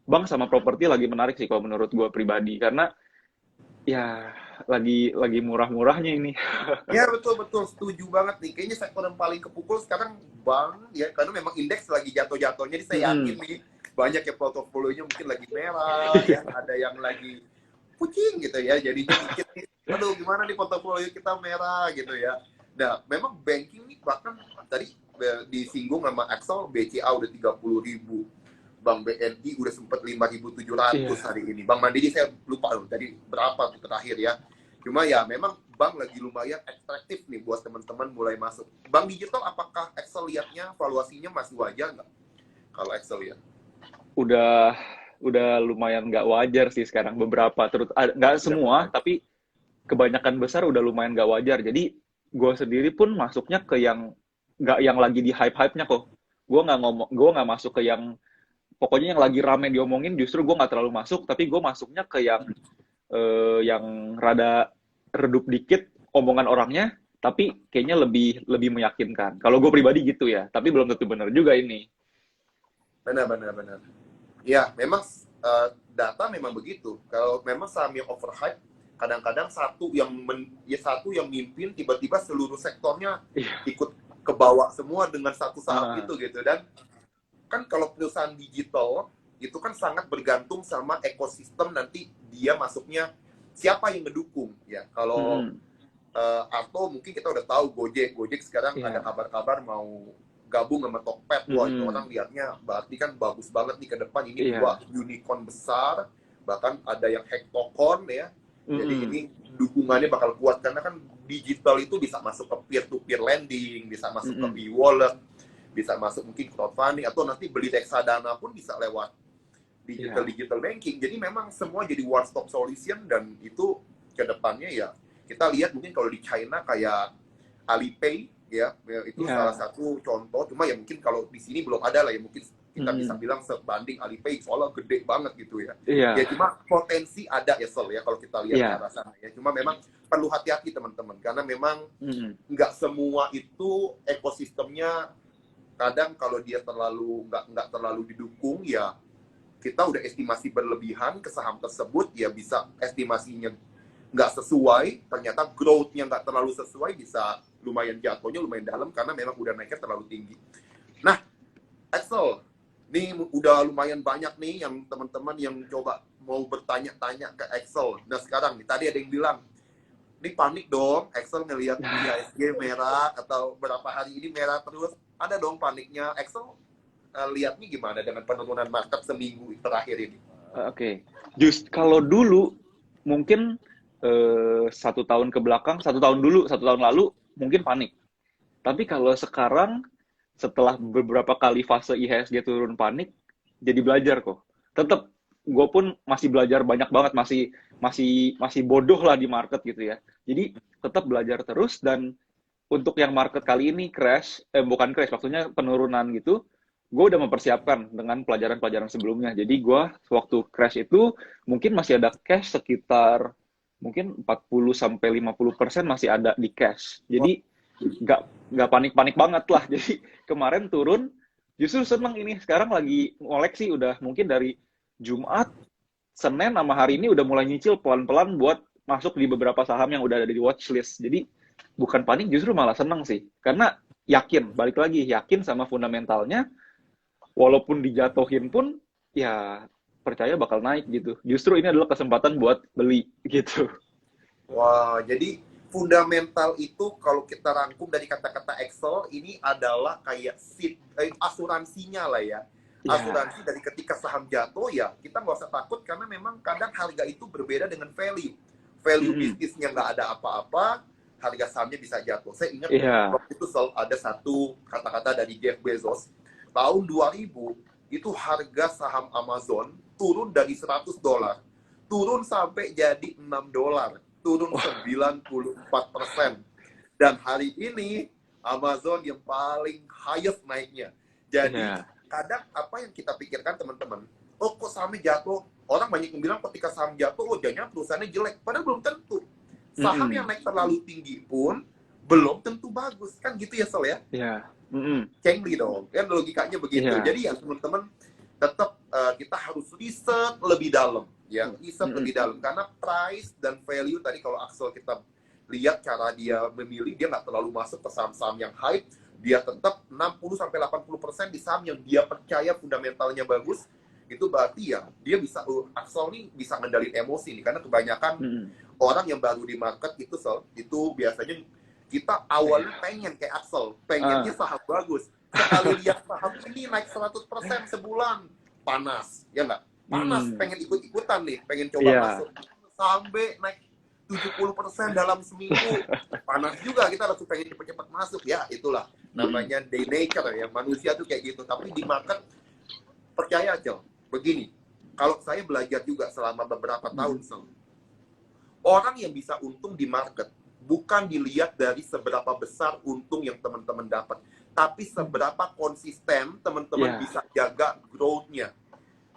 bank sama properti lagi menarik sih kalau menurut gue pribadi karena ya lagi murah-murahnya ini. Ya betul-betul setuju banget nih. Kayaknya sektor yang paling kepukul sekarang bank ya, karena memang indeks lagi jatuh-jatuhnya. Jadi saya yakin nih banyak yang portofolionya mungkin lagi merah, ya ada yang lagi kucing gitu ya. Jadinya mikir nih, aduh gimana nih portofolio kita merah gitu ya. Nah, memang banking nih bahkan tadi disinggung sama Axel, BCA udah 30.000. Bank BNI udah sempat 5.700 hari ini. Bank Mandiri saya lupa loh tadi berapa tuh terakhir ya. Cuma ya memang bank lagi lumayan atraktif nih buat teman-teman mulai masuk. Bank digital apakah Excel lihatnya valuasinya masih wajar nggak? Kalau Excel ya. Udah lumayan nggak wajar sih sekarang beberapa nggak semua tapi kebanyakan besar udah lumayan nggak wajar. Jadi gue sendiri pun masuknya ke yang nggak yang lagi di hype-hype-nya kok. Gue nggak masuk ke yang pokoknya yang lagi rame diomongin, justru gue nggak terlalu masuk, tapi gue masuknya ke yang rada redup dikit omongan orangnya, tapi kayaknya lebih meyakinkan. Kalau gue pribadi gitu ya, tapi belum tentu benar juga ini. Benar. Ya, memang data memang begitu. Kalau memang saham yang overhype, kadang-kadang satu yang mimpin, tiba-tiba seluruh sektornya ikut ke bawah semua dengan satu saham itu gitu. Dan kan kalau perusahaan digital itu kan sangat bergantung sama ekosistem nanti dia masuknya siapa yang mendukung ya. Kalau atau mungkin kita udah tahu Gojek sekarang ada kabar-kabar mau gabung sama Tokped. Wah, itu orang lihatnya berarti kan bagus banget nih ke depan ini dua unicorn besar, bahkan ada yang hektocorn ya. Jadi ini dukungannya bakal kuat karena kan digital itu bisa masuk ke peer-to-peer lending, bisa masuk ke e-wallet, bisa masuk mungkin crowdfunding, atau nanti beli reksadana pun bisa lewat digital banking. Jadi memang semua jadi one stop solution, dan itu ke depannya ya kita lihat mungkin kalau di China kayak Alipay ya itu salah satu contoh. Cuma ya mungkin kalau di sini belum ada lah ya, mungkin kita bisa bilang sebanding Alipay soalnya gede banget gitu ya. Ya cuma potensi ada ya Sol ya kalau kita lihat ke arah sana ya. Cuma memang perlu hati-hati teman-teman karena memang nggak semua itu ekosistemnya. Kadang kalau dia nggak terlalu didukung ya kita udah estimasi berlebihan ke saham tersebut, ya bisa estimasinya nggak sesuai, ternyata growth-nya nggak terlalu sesuai, bisa lumayan jatuhnya lumayan dalam karena memang udah naiknya terlalu tinggi. Nah, Axel, ini udah lumayan banyak nih yang teman-teman yang coba mau bertanya-tanya ke Axel. Nah sekarang nih, tadi ada yang bilang, ini panik dong, Axel ngelihat IHSG merah atau berapa hari ini merah terus. Ada dong paniknya. Axel lihatnya gimana dengan penurunan market seminggu terakhir ini? Oke. Just kalau dulu mungkin 1 tahun ke belakang, 1 tahun lalu mungkin panik. Tapi kalau sekarang setelah beberapa kali fase IHSG turun panik, jadi belajar kok. Tetap gue pun masih belajar banyak banget, masih bodoh lah di market gitu ya. Jadi tetap belajar terus, dan untuk yang market kali ini bukan crash, maksudnya penurunan gitu, gue udah mempersiapkan dengan pelajaran-pelajaran sebelumnya. Jadi gue waktu crash itu mungkin masih ada cash sekitar mungkin 40-50% masih ada di cash. Jadi nggak panik-panik banget lah. Jadi kemarin turun, justru seneng ini. Sekarang lagi ngoleksi, udah mungkin dari Jumat, Senin sama hari ini udah mulai nyicil pelan-pelan buat masuk di beberapa saham yang udah ada di watchlist. Jadi bukan panik, justru malah seneng sih. Karena balik lagi, yakin sama fundamentalnya, walaupun dijatuhin pun, ya percaya bakal naik gitu. Justru ini adalah kesempatan buat beli gitu. Wah, jadi fundamental itu kalau kita rangkum dari kata-kata Excel, ini adalah kayak asuransinya lah ya. Asuransi dari ketika saham jatuh ya, kita nggak usah takut karena memang kadang harga itu berbeda dengan value. Value bisnisnya nggak ada apa-apa, harga sahamnya bisa jatuh. Saya ingat waktu itu ada satu kata-kata dari Jeff Bezos, tahun 2000 itu harga saham Amazon turun dari $100, turun sampai jadi $6, turun 94%. Dan hari ini Amazon yang paling highest naiknya. Jadi kadang apa yang kita pikirkan teman-teman, oh kok sahamnya jatuh? Orang banyak yang bilang ketika saham jatuh, oh jangan perusahaannya jelek. Padahal belum tentu. Saham yang naik terlalu tinggi pun belum tentu bagus. Kan gitu ya, Sol ya? Iya. Mm-mm. Cengli dong. Kan logikanya begitu. Iya. Jadi ya teman-teman tetap kita harus riset lebih dalam. Ya, riset Mm-mm. lebih dalam. Karena price dan value tadi kalau Axel kita lihat cara dia memilih, dia nggak terlalu masuk ke saham-saham yang hype. Dia tetap 60-80% di saham yang dia percaya fundamentalnya bagus. Itu berarti ya dia bisa, Axel nih bisa ngendalin emosi nih. Karena kebanyakan Mm-mm. orang yang baru di market itu, itu biasanya kita awalnya pengen kayak Axel, pengennya saham bagus. Sekali lihat saham ini naik 100% sebulan, panas, ya nggak? Panas, pengen ikut-ikutan nih, pengen coba masuk. Saham B naik 70% dalam seminggu, panas juga, kita langsung pengen cepet-cepet masuk. Ya, itulah namanya day nature ya, manusia tuh kayak gitu. Tapi di market, percaya aja, begini, kalau saya belajar juga selama beberapa tahun, orang yang bisa untung di market, bukan dilihat dari seberapa besar untung yang teman-teman dapat, tapi seberapa konsisten teman-teman bisa jaga growth-nya.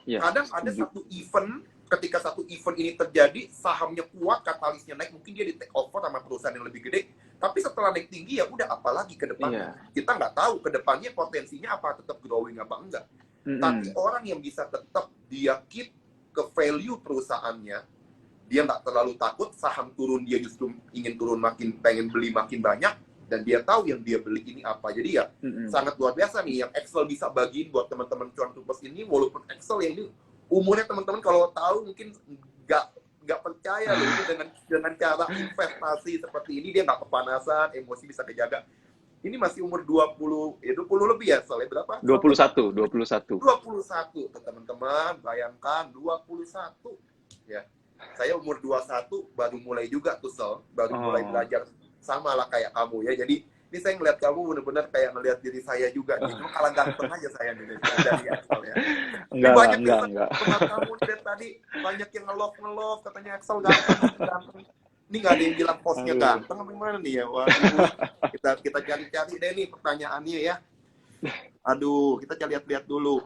Kadang ada satu event, ketika satu event ini terjadi, sahamnya kuat, katalisnya naik, mungkin dia di take over sama perusahaan yang lebih gede, tapi setelah naik tinggi ya udah, apalagi ke depannya. Kita nggak tahu ke depannya potensinya apa, tetap growing apa enggak. Tapi orang yang bisa tetap dia keep ke value perusahaannya, dia nggak terlalu takut, saham turun dia justru ingin turun, makin pengen beli makin banyak, dan dia tahu yang dia beli ini apa. Jadi ya sangat luar biasa nih yang Axel bisa bagiin buat teman-teman cuan tupas ini. Walaupun Axel yang ini umurnya teman-teman kalau tahu mungkin nggak percaya loh, ini dengan cara investasi seperti ini dia nggak kepanasan, emosi bisa kejaga. Ini masih umur 20 lebih ya, soalnya berapa? 21. 21 tuh teman-teman, bayangkan 21 ya. Saya umur 21 baru mulai juga tuh, baru mulai belajar, sama lah kayak kamu ya. Jadi ini saya ngeliat kamu benar-benar kayak ngeliat diri saya juga. Cuma kalah ganteng aja saya nih dari Axel ya. Enggak. Kamu dari tadi banyak yang nge-love katanya Axel ganteng. Ini nggak ada yang bilang postnya ganteng apa gimana nih ya? Waduh, kita cari-cari deh nih pertanyaannya ya. Aduh, kita lihat-lihat dulu.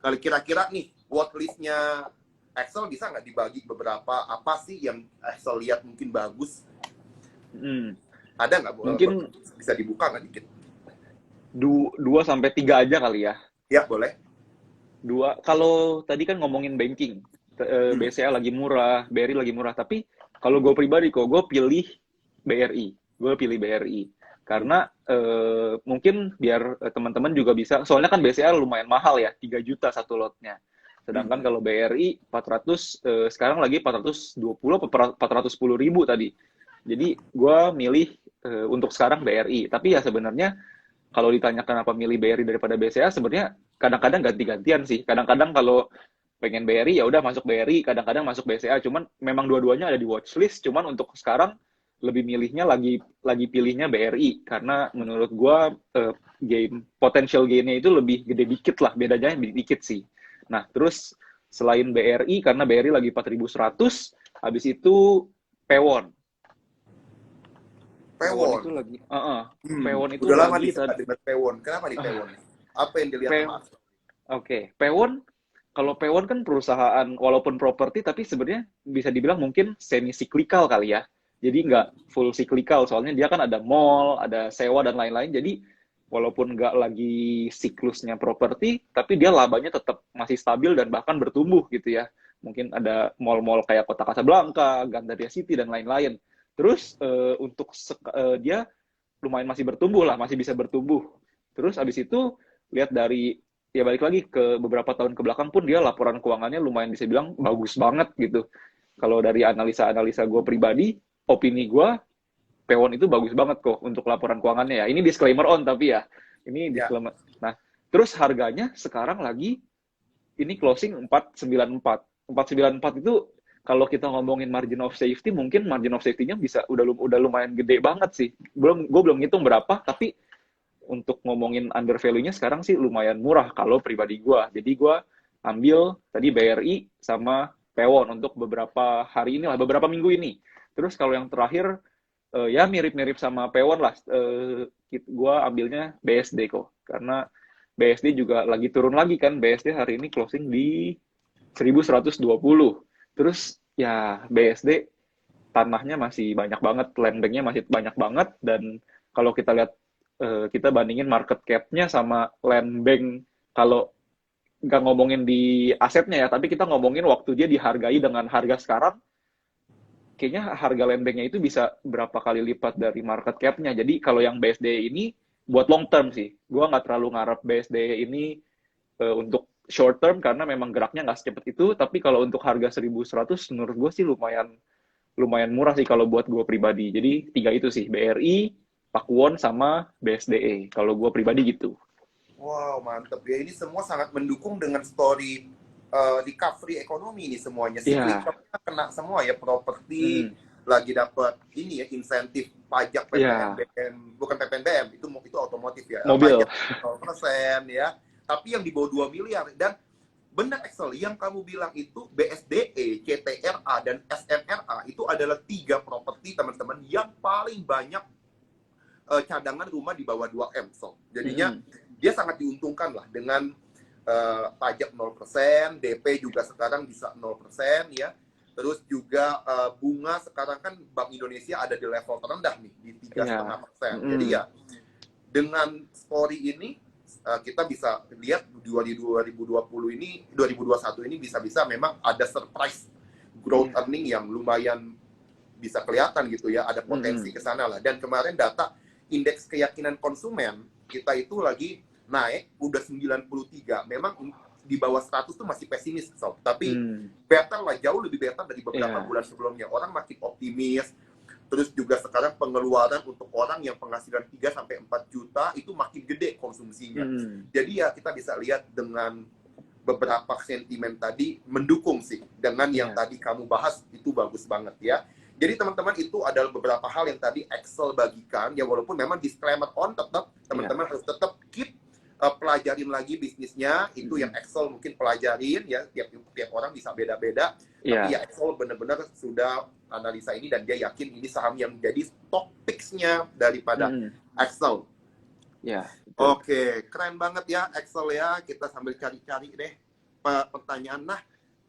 Kalau kira-kira nih watchlist-nya Axel bisa nggak dibagi beberapa, apa sih yang Axel lihat mungkin bagus? Ada nggak? Mungkin bisa dibuka nggak dikit? 2-3 aja kali ya. Ya, boleh. 2, kalau tadi kan ngomongin banking, BCA lagi murah, BRI lagi murah, tapi kalau gue pribadi gue pilih BRI. Karena mungkin biar teman-teman juga bisa, soalnya kan BCA lumayan mahal ya, 3 juta satu lotnya. Sedangkan kalau BRI 400, sekarang lagi 420 atau 410 ribu tadi. Jadi gue milih untuk sekarang BRI. Tapi ya sebenarnya kalau ditanyakan apa milih BRI daripada BCA, sebenarnya kadang-kadang ganti-gantian sih. Kadang-kadang kalau pengen BRI ya udah masuk BRI, kadang-kadang masuk BCA. Cuman memang dua-duanya ada di watchlist. Cuman untuk sekarang lebih milihnya lagi pilihnya BRI karena menurut gue potential gain-nya itu lebih gede dikit lah, bedanya dikit sih. Nah, terus selain BRI, karena BRI lagi 4.100, habis itu Pewon. Pewon itu lagi, Pewon itu udah lama lagi dengan Pewon. Kenapa nih Pewon? Apa yang dilihat sama Axel? Oke, Pewon, kalau Pewon kan perusahaan walaupun properti, tapi sebenarnya bisa dibilang mungkin semi cyclical kali ya. Jadi nggak full cyclical, soalnya dia kan ada mall, ada sewa dan lain-lain. Jadi walaupun nggak lagi siklusnya properti, tapi dia labanya tetap masih stabil dan bahkan bertumbuh gitu ya. Mungkin ada mall-mall kayak Kota Casablanca, Gandaria City, dan lain-lain. Terus untuk dia lumayan masih bertumbuh lah, masih bisa bertumbuh. Terus abis itu lihat dari, ya balik lagi ke beberapa tahun ke belakang pun dia laporan keuangannya lumayan bisa bilang bagus banget gitu. Kalau dari analisa-analisa gue pribadi, opini gue, Pewon itu bagus banget kok untuk laporan keuangannya ya. Ini disclaimer on tapi ya. Ini disclaimer. Nah, terus harganya sekarang lagi ini closing 494. 494 itu kalau kita ngomongin margin of safety, mungkin margin of safety-nya bisa udah lumayan gede banget sih. Gue belum ngitung berapa, tapi untuk ngomongin under value-nya sekarang sih lumayan murah kalau pribadi gue. Jadi gue ambil tadi BRI sama Pewon untuk beberapa hari ini lah, beberapa minggu ini. Terus kalau yang terakhir ya mirip-mirip sama Pewon lah. Gue ambilnya BSD kok. Karena BSD juga lagi turun lagi kan. BSD hari ini closing di 1120. Terus ya BSD tanahnya masih banyak banget, land banknya masih banyak banget, dan kalau kita lihat kita bandingin market cap-nya sama land bank, kalau nggak ngomongin di asetnya ya, tapi kita ngomongin waktu dia dihargai dengan harga sekarang, kayaknya harga land banknya itu bisa berapa kali lipat dari market cap-nya. Jadi kalau yang BSD ini buat long term sih, gue nggak terlalu ngarep BSD ini untuk short term karena memang geraknya nggak secepat itu. Tapi kalau untuk harga 1.100 menurut gue sih lumayan murah sih kalau buat gue pribadi. Jadi 3 itu sih, BRI, Pakuwon, sama BSDE. Kalau gue pribadi gitu. Wow, mantep ya. Ini semua sangat mendukung dengan story recovery ekonomi ini semuanya. Iya. Cyclicalnya kena semua ya, properti Hmm. lagi dapat ini ya, insentif pajak Iya. PPNBM, bukan PPNBM, itu otomotif ya. Mobil. Pajak 0% ya. Tapi yang di bawah 2 miliar. Dan benar Excel, yang kamu bilang itu BSDE, CTRA, dan SNRA itu adalah 3 properti teman-teman yang paling banyak cadangan rumah di bawah 2M. So, jadinya dia sangat diuntungkan lah dengan pajak 0%, DP juga sekarang bisa 0% ya. Terus juga bunga sekarang kan Bank Indonesia ada di level terendah nih, di 3,5%. Jadi ya, dengan story ini kita bisa lihat 2020 ini, 2021 ini bisa-bisa memang ada surprise growth earning yang lumayan bisa kelihatan gitu ya, ada potensi ke sana lah. Dan kemarin data indeks keyakinan konsumen kita itu lagi naik udah 93. Memang di bawah 100 tuh masih pesimis, so. Tapi better lah, jauh lebih better dari beberapa bulan sebelumnya. Orang makin optimis. Terus juga sekarang pengeluaran untuk orang yang penghasilan 3-4 juta itu makin gede konsumsinya. Jadi ya kita bisa lihat dengan beberapa sentimen tadi mendukung sih. Dengan yang tadi kamu bahas itu bagus banget ya. Jadi teman-teman itu adalah beberapa hal yang tadi Excel bagikan. Ya walaupun memang disclaimer on tetap teman-teman harus tetap keep pelajarin lagi bisnisnya. Itu yang Excel mungkin pelajarin ya. Tiap orang bisa beda-beda. Tapi ya Excel benar-benar sudah analisa ini dan dia yakin ini saham yang jadi stock picks-nya daripada Excel. Ya. Oke, keren banget ya Excel ya. Kita sambil cari-cari deh pertanyaan. Nah,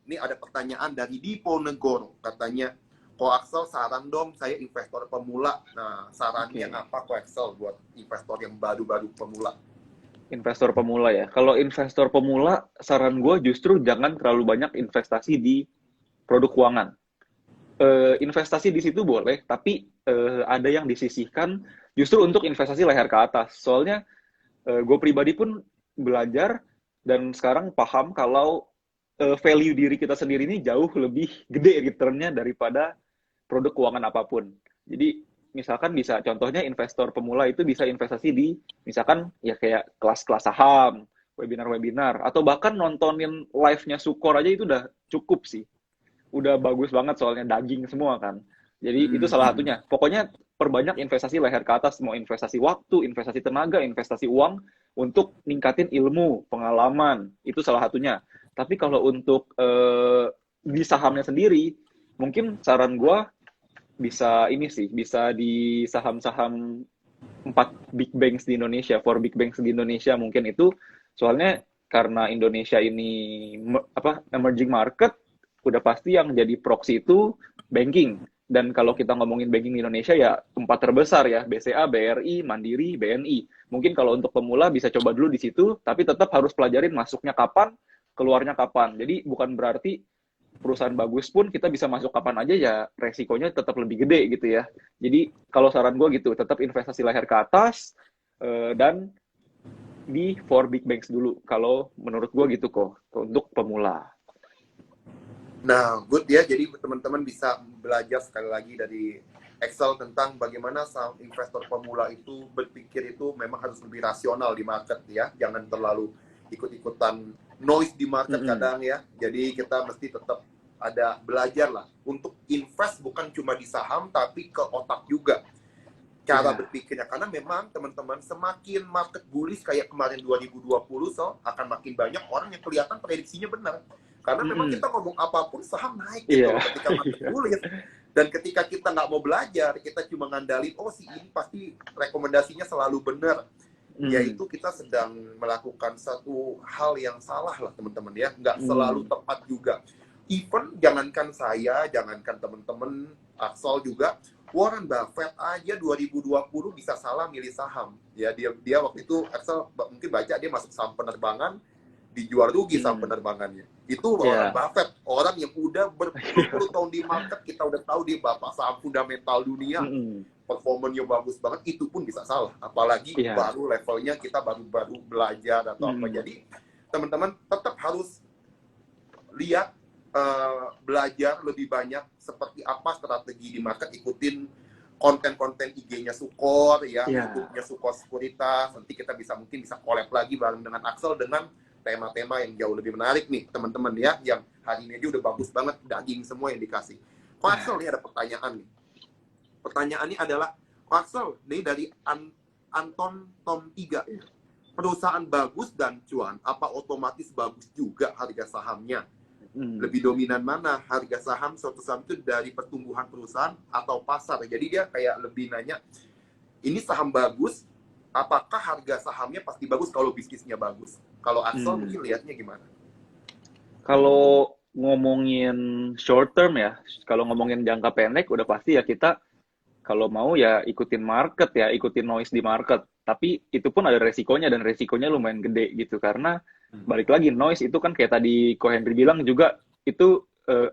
ini ada pertanyaan dari Diponegoro. Katanya, Ko Axel saran dong, saya investor pemula. Nah, sarannya apa Ko Axel buat investor yang baru-baru pemula? Investor pemula ya. Kalau investor pemula, saran gue justru jangan terlalu banyak investasi di produk keuangan. Investasi di situ boleh, tapi ada yang disisihkan justru untuk investasi leher ke atas. Soalnya gue pribadi pun belajar dan sekarang paham kalau value diri kita sendiri ini jauh lebih gede returnnya daripada produk keuangan apapun. Jadi misalkan bisa, contohnya investor pemula itu bisa investasi di misalkan ya kayak kelas-kelas saham, webinar-webinar, atau bahkan nontonin live-nya Sukor aja itu udah cukup sih. Udah bagus banget soalnya daging semua kan. Jadi itu salah satunya. Pokoknya perbanyak investasi leher ke atas, mau investasi waktu, investasi tenaga, investasi uang untuk ningkatin ilmu, pengalaman, itu salah satunya. Tapi kalau untuk di sahamnya sendiri, mungkin saran gue bisa ini sih, bisa di saham-saham 4 big banks di Indonesia, 4 big banks di Indonesia mungkin itu, soalnya karena Indonesia ini emerging market, udah pasti yang jadi proxy itu banking. Dan kalau kita ngomongin banking di Indonesia ya 4 terbesar ya, BCA, BRI, Mandiri, BNI. Mungkin kalau untuk pemula bisa coba dulu di situ, tapi tetap harus pelajarin masuknya kapan, keluarnya kapan. Jadi bukan berarti perusahaan bagus pun kita bisa masuk kapan aja, ya resikonya tetap lebih gede gitu ya. Jadi kalau saran gue gitu, tetap investasi leher ke atas, dan di 4 big banks dulu. Kalau menurut gue gitu kok, untuk pemula. Nah, good ya. Jadi teman-teman bisa belajar sekali lagi dari Excel tentang bagaimana saham investor pemula itu berpikir itu memang harus lebih rasional di market ya. Jangan terlalu ikut-ikutan noise di market kadang ya. Jadi kita mesti tetap ada belajar lah untuk invest bukan cuma di saham tapi ke otak juga. Cara berpikirnya, karena memang teman-teman semakin market bullish kayak kemarin 2020 akan makin banyak orang yang kelihatan prediksinya benar. Karena memang kita ngomong apapun saham naik gitu ketika market bullish. Dan ketika kita nggak mau belajar, kita cuma ngandalin, oh si ini pasti rekomendasinya selalu benar. Yaitu kita sedang melakukan satu hal yang salah lah teman-teman ya. Nggak selalu tepat juga. Even jangankan saya, jangankan teman-teman Axel juga. Warren Buffett aja 2020 bisa salah milih saham. Ya dia waktu itu Axel mungkin baca dia masuk saham penerbangan, dijual rugi saham penerbangannya. Itu Warren Buffett, orang yang udah berpuluh-puluh tahun di market, kita udah tahu dia bapak saham fundamental dunia. Performanya bagus banget, itu pun bisa salah. Apalagi baru levelnya kita baru belajar atau apa. Jadi teman-teman tetap harus lihat, belajar lebih banyak seperti apa strategi di market, ikutin konten-konten IG-nya Sukor, ya, YouTube-nya Sukor Sekuritas. Nanti kita mungkin bisa collab lagi bareng dengan Axel dengan tema-tema yang jauh lebih menarik nih, teman-teman ya, yang hari ini aja udah bagus banget, daging semua yang dikasih. Axel, ini ada pertanyaan nih. Pertanyaannya adalah, Axel, ini dari Anton Tom 3. Perusahaan bagus dan cuan, apa otomatis bagus juga harga sahamnya? Lebih dominan mana harga saham suatu saham itu dari pertumbuhan perusahaan atau pasar? Jadi dia kayak lebih nanya, ini saham bagus, apakah harga sahamnya pasti bagus kalau bisnisnya bagus? Kalau Axel mungkin lihatnya gimana? Kalau ngomongin short term ya, kalau ngomongin jangka pendek udah pasti ya kita kalau mau ya ikutin market ya, ikutin noise di market. Tapi itu pun ada resikonya, dan resikonya lumayan gede gitu. Karena balik lagi, noise itu kan kayak tadi Ko Henry bilang juga, itu,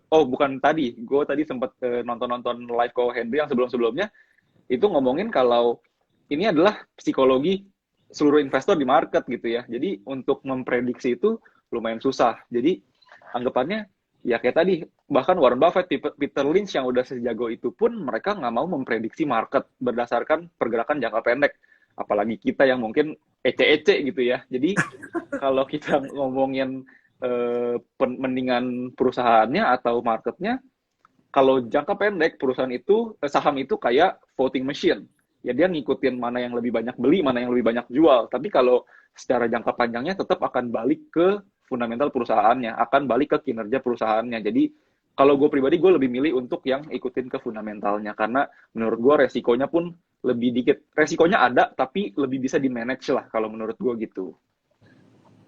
bukan tadi, gue tadi sempat nonton live Ko Henry yang sebelum-sebelumnya, itu ngomongin kalau ini adalah psikologi seluruh investor di market gitu ya. Jadi untuk memprediksi itu lumayan susah. Jadi anggapannya, ya kayak tadi, bahkan Warren Buffett, Peter Lynch yang udah sejago itu pun mereka nggak mau memprediksi market berdasarkan pergerakan jangka pendek. Apalagi kita yang mungkin ece-ece gitu ya. Jadi kalau kita ngomongin mendingan perusahaannya atau marketnya, kalau jangka pendek perusahaan itu, saham itu kayak voting machine. Ya dia ngikutin mana yang lebih banyak beli, mana yang lebih banyak jual. Tapi kalau secara jangka panjangnya tetap akan balik ke fundamental perusahaannya, akan balik ke kinerja perusahaannya. Jadi kalau gue pribadi, gue lebih milih untuk yang ikutin ke fundamentalnya, karena menurut gue resikonya pun lebih dikit. Resikonya ada, tapi lebih bisa di-manage lah kalau menurut gue gitu.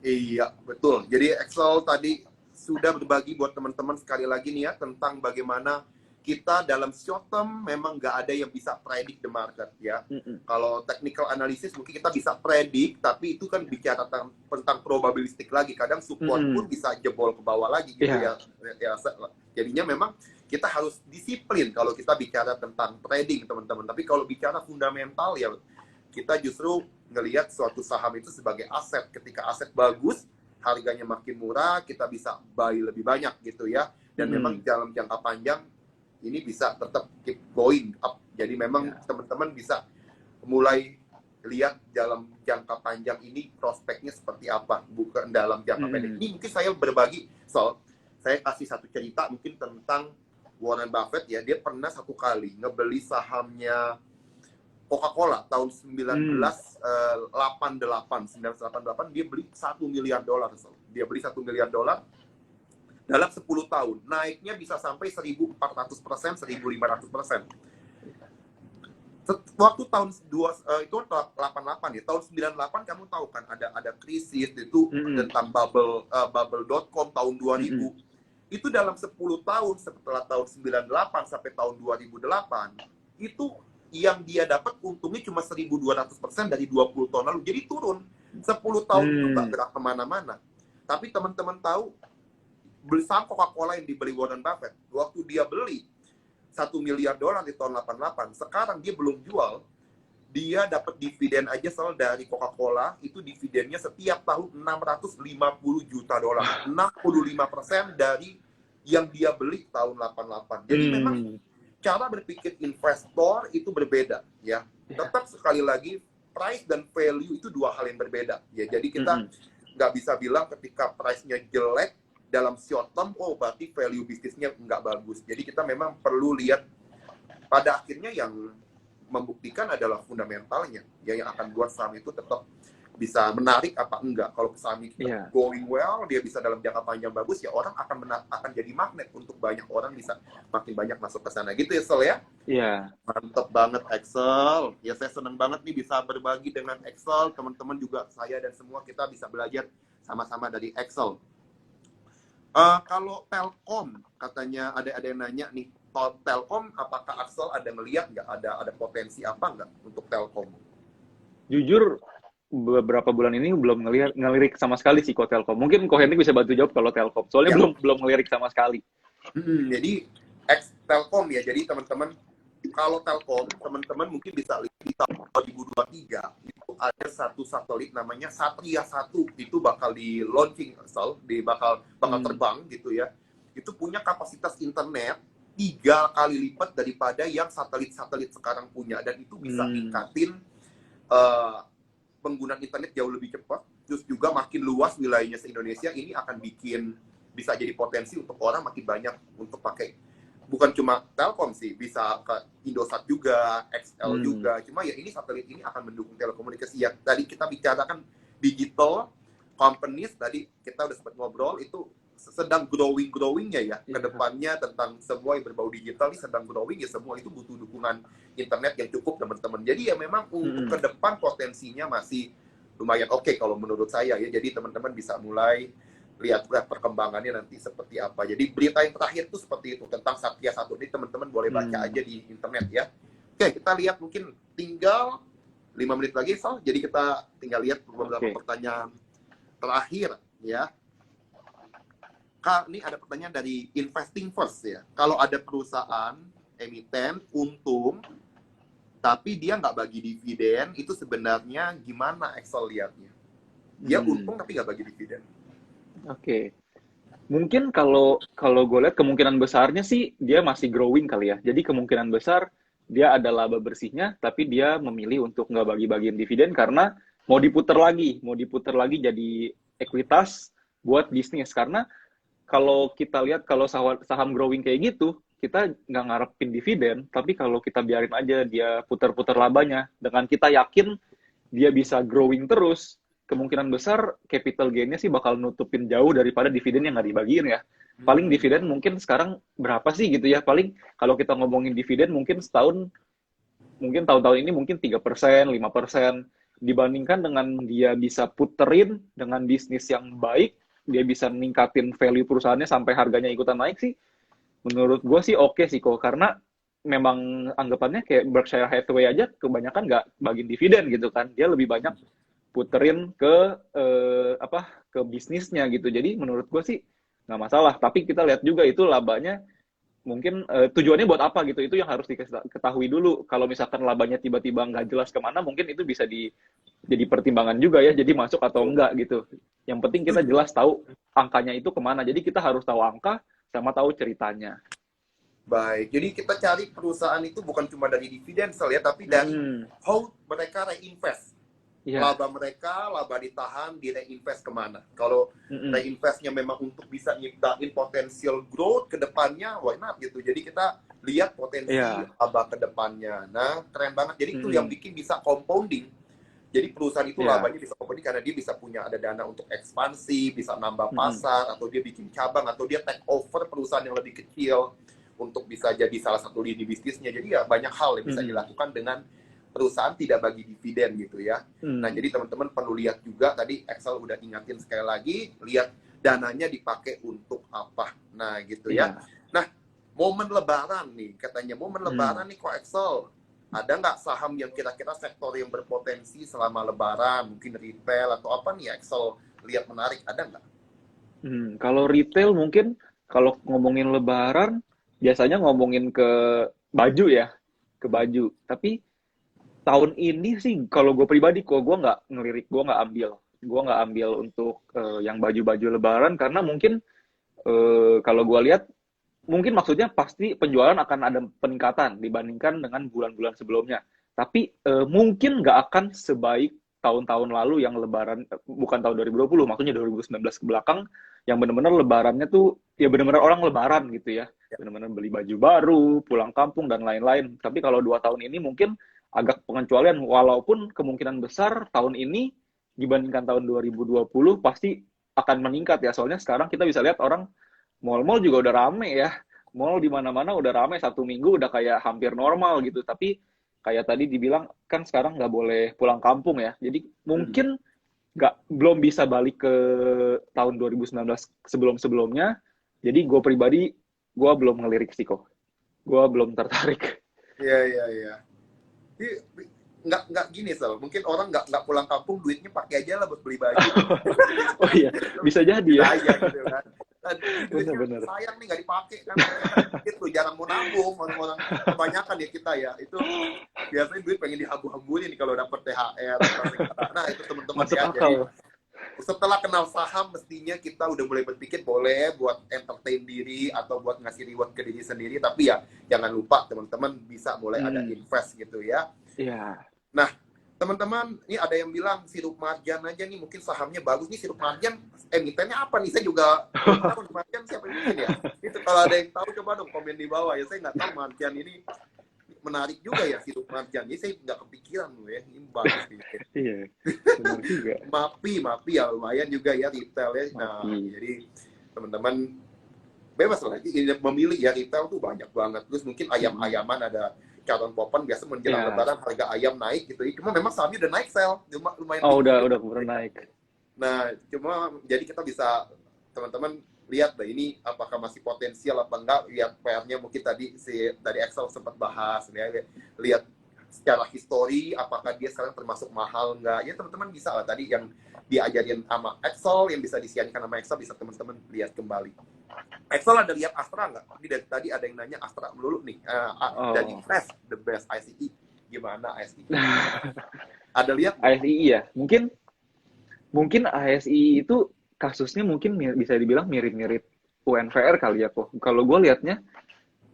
Iya, betul. Jadi Axel tadi sudah berbagi buat teman-teman sekali lagi nih ya, tentang bagaimana kita dalam short term memang nggak ada yang bisa predict the market ya. Kalau technical analysis mungkin kita bisa predict, tapi itu kan bicara tentang probabilistik lagi. Kadang support pun bisa jebol ke bawah lagi gitu ya. Jadinya memang kita harus disiplin kalau kita bicara tentang trading, teman-teman. Tapi kalau bicara fundamental ya, kita justru ngelihat suatu saham itu sebagai aset. Ketika aset bagus, harganya makin murah, kita bisa buy lebih banyak gitu ya. Dan memang dalam jangka panjang ini bisa tetap keep going up. Jadi memang teman-teman bisa mulai lihat dalam jangka panjang ini prospeknya seperti apa, bukan dalam jangka pendek. Ini mungkin saya berbagi soal, saya kasih satu cerita mungkin tentang Warren Buffett ya. Dia pernah satu kali ngebeli sahamnya Coca-Cola tahun 1988 dia beli $1 miliar. Dia beli $1 miliar dalam 10 tahun. Naiknya bisa sampai 1.400%, 1.500%. Waktu tahun itu 88 ya, tahun 98 kamu tahu kan ada krisis itu tentang bubble.com tahun 2000. Itu dalam 10 tahun setelah tahun 98 sampai tahun 2008 itu yang dia dapat untungnya cuma 1.200% dari 20 tahun lalu. Jadi turun 10 tahun itu nggak gerak kemana-mana. Tapi teman-teman tahu, beli saham Coca-Cola yang dibeli Warren Buffett, waktu dia beli $1 miliar di tahun 88, sekarang dia belum jual, dia dapat dividen aja soal dari Coca-Cola, itu dividennya setiap tahun $650 juta. 65% dari yang dia beli tahun 88. Jadi memang cara berpikir investor itu berbeda ya. Tetap sekali lagi, price dan value itu dua hal yang berbeda ya. Jadi kita nggak bisa bilang ketika price-nya jelek dalam short term, oh berarti value bisnisnya nggak bagus. Jadi kita memang perlu lihat, pada akhirnya yang membuktikan adalah fundamentalnya, ya, yang akan buat saham itu tetap bisa menarik apa enggak. Kalau saham itu going well, dia bisa dalam jangka panjang bagus, ya orang akan jadi magnet untuk banyak orang, bisa makin banyak masuk ke sana gitu ya, Axel ya? Iya. Mantap banget Axel. Ya saya senang banget nih bisa berbagi dengan Axel. Teman-teman juga, saya dan semua kita bisa belajar sama-sama dari Axel. Kalau Telkom, katanya ada yang nanya nih, Telkom, apakah Axel ada ngelihat nggak ada potensi apa nggak untuk Telkom? Jujur, beberapa bulan ini belum ngelirik sama sekali sih kok Telkom. Mungkin Ko Henry bisa bantu jawab kalau Telkom. Soalnya Ya. belum ngelirik sama sekali. Jadi ex Telkom ya. Jadi teman-teman, kalau Telkom, teman-teman mungkin bisa lihat di tahun 2023 itu ada satu satelit namanya Satria 1, itu bakal di launching, bakal terbang gitu ya. Itu punya kapasitas internet 3 kali lipat daripada yang satelit-satelit sekarang punya, dan itu bisa ningkatin penggunaan internet jauh lebih cepat, terus juga makin luas wilayahnya se-Indonesia. Ini akan bisa jadi potensi untuk orang makin banyak untuk pakai. Bukan cuma Telkom sih, bisa ke Indosat juga, XL juga. Cuma ya ini satelit ini akan mendukung telekomunikasi. Yang tadi kita bicarakan digital companies, tadi kita udah sempat ngobrol, itu sedang growing-growingnya ya. Kedepannya tentang semua yang berbau digital ini sedang growing ya, semua itu butuh dukungan internet yang cukup teman-teman. Jadi ya memang untuk ke depan potensinya masih lumayan oke kalau menurut saya ya. Jadi teman-teman bisa mulai lihat perkembangannya nanti seperti apa. Jadi berita yang terakhir itu seperti itu tentang Satria 1 ini, teman-teman boleh baca aja di internet ya. Oke, kita lihat mungkin tinggal 5 menit lagi, Sal. Jadi kita tinggal lihat beberapa pertanyaan terakhir ya. Ini ada pertanyaan dari Investing First ya. Kalau ada perusahaan emiten untung, tapi dia nggak bagi dividen, itu sebenarnya gimana Excel lihatnya? Dia untung tapi nggak bagi dividen. Oke. Mungkin kalau gue lihat kemungkinan besarnya sih dia masih growing kali ya. Jadi kemungkinan besar dia ada laba bersihnya, tapi dia memilih untuk nggak bagi-bagiin dividen karena mau diputar lagi jadi ekuitas buat bisnis. Karena kalau kita lihat kalau saham growing kayak gitu, kita nggak ngarepin dividen, tapi kalau kita biarin aja dia putar-putar labanya, dengan kita yakin dia bisa growing terus, kemungkinan besar capital gain-nya sih bakal nutupin jauh daripada dividen yang nggak dibagiin ya. Paling dividen mungkin sekarang berapa sih gitu ya, paling kalau kita ngomongin dividen mungkin setahun, mungkin tahun-tahun ini mungkin 3%, 5%, dibandingkan dengan dia bisa puterin dengan bisnis yang baik, dia bisa ningkatin value perusahaannya sampai harganya ikutan naik sih, menurut gue sih oke sih kok, karena memang anggapannya kayak Berkshire Hathaway aja kebanyakan nggak bagiin dividen gitu kan, dia lebih banyak puterin ke ke bisnisnya gitu. Jadi menurut gue sih nggak masalah, tapi kita lihat juga itu labanya mungkin tujuannya buat apa gitu, itu yang harus diketahui dulu. Kalau misalkan labanya tiba-tiba nggak jelas kemana, mungkin itu bisa jadi pertimbangan juga ya, jadi masuk atau enggak gitu. Yang penting kita jelas tahu angkanya itu kemana, jadi kita harus tahu angka sama tahu ceritanya. Baik, jadi kita cari perusahaan itu bukan cuma dari dividen ya, tapi dari how mereka reinvest. Laba mereka, laba ditahan, di reinvest kemana. Kalau reinvestnya memang untuk bisa nyiptain potensial growth ke depannya, why not gitu. Jadi kita lihat potensi laba ke depannya. Nah, keren banget. Jadi itu yang bikin bisa compounding. Jadi perusahaan itu labanya bisa compounding karena dia bisa punya ada dana untuk ekspansi, bisa nambah pasar, atau dia bikin cabang, atau dia take over perusahaan yang lebih kecil untuk bisa jadi salah satu lini bisnisnya. Jadi ya banyak hal yang bisa dilakukan dengan perusahaan tidak bagi dividen gitu ya. Nah, jadi teman-teman perlu lihat juga, tadi Excel udah ingatin sekali lagi, lihat dananya dipakai untuk apa. Nah, gitu ya. Nah, momen lebaran nih, katanya momen lebaran nih kok Excel, ada nggak saham yang kira-kira sektor yang berpotensi selama lebaran, mungkin retail atau apa nih Excel lihat menarik, ada nggak? Kalau retail mungkin, kalau ngomongin lebaran, biasanya ngomongin ke baju ya, ke baju. Tapi tahun ini sih kalau gue pribadi gue nggak ngelirik, gue nggak ambil untuk yang baju-baju lebaran, karena mungkin kalau gue lihat mungkin maksudnya pasti penjualan akan ada peningkatan dibandingkan dengan bulan-bulan sebelumnya, tapi mungkin nggak akan sebaik tahun-tahun lalu yang lebaran, bukan tahun 2020, maksudnya 2019 ke belakang, yang benar-benar lebarannya tuh ya benar-benar orang lebaran gitu ya, benar-benar beli baju baru, pulang kampung dan lain-lain. Tapi kalau 2 tahun ini mungkin agak pengecualian, walaupun kemungkinan besar tahun ini dibandingkan tahun 2020 pasti akan meningkat ya. Soalnya sekarang kita bisa lihat orang, mall-mall juga udah rame ya. Mall di mana-mana udah rame, 1 minggu udah kayak hampir normal gitu. Tapi kayak tadi dibilang kan sekarang nggak boleh pulang kampung ya. Jadi mungkin belum bisa balik ke tahun 2019 sebelum-sebelumnya. Jadi gue pribadi, gue belum ngelirik sih kok. gue belum tertarik. Iya, iya, iya. Jadi, nggak gini, Sal. Mungkin orang nggak pulang kampung, duitnya pakai aja lah buat beli baju. Oh iya, bisa jadi Bisa ya. aja gitu kan. Nah, ini duitnya Bener-bener. sayang nih nggak dipakai kan. Itu jarang mau nabung, orang-orang kebanyakan ya kita ya. Itu biasanya duit pengen dihabu-habuin nih kalau dapat THR. Nah, itu teman-teman Masuk ya. Jadi akal. setelah kenal saham, mestinya kita udah mulai berpikir boleh buat entertain diri atau buat ngasih reward ke diri sendiri. Tapi ya jangan lupa teman-teman bisa mulai ada invest gitu ya. Iya. Nah, teman-teman, ini ada yang bilang sirup marjan aja nih, mungkin sahamnya bagus nih sirup marjan. Emitennya apa nih? Saya juga belum tahu marjan siapa yang bikin ya. Itu kalau ada yang tahu coba dong komen di bawah ya. Saya nggak tahu marjan ini menarik juga ya sirup marjan. Ini saya nggak kepikiran loh ya. Ini bagus nih. Iya. Benar juga. Mapi ya lumayan juga ya retail ya. Nah, jadi teman-teman bebas lah memilih ya, retail tuh banyak banget. Terus mungkin ayam-ayaman ada calon popan biasa menjelang lebaran harga ayam naik gitu. Cuma memang sahamnya udah naik lumayan. Oh, udah pernah naik. Nah, cuma jadi kita bisa teman-teman lihat deh ini apakah masih potensial apa enggak. Lihat PR-nya mungkin tadi dari Excel sempat bahas ya. Lihat secara histori apakah dia sekarang termasuk mahal enggak. Ya teman-teman bisa lah tadi yang diajarin sama Excel, yang bisa disiarkan sama Excel bisa teman-teman lihat kembali. Excel ada lihat Astra nggak? Ini dari tadi ada yang nanya Astra melulu nih. Dari Test the best ICE. Gimana ICE? Ada lihat? ICE ya. Mungkin ICE itu kasusnya mungkin bisa dibilang mirip-mirip UNVR kali ya kok. Kalau gue liatnya,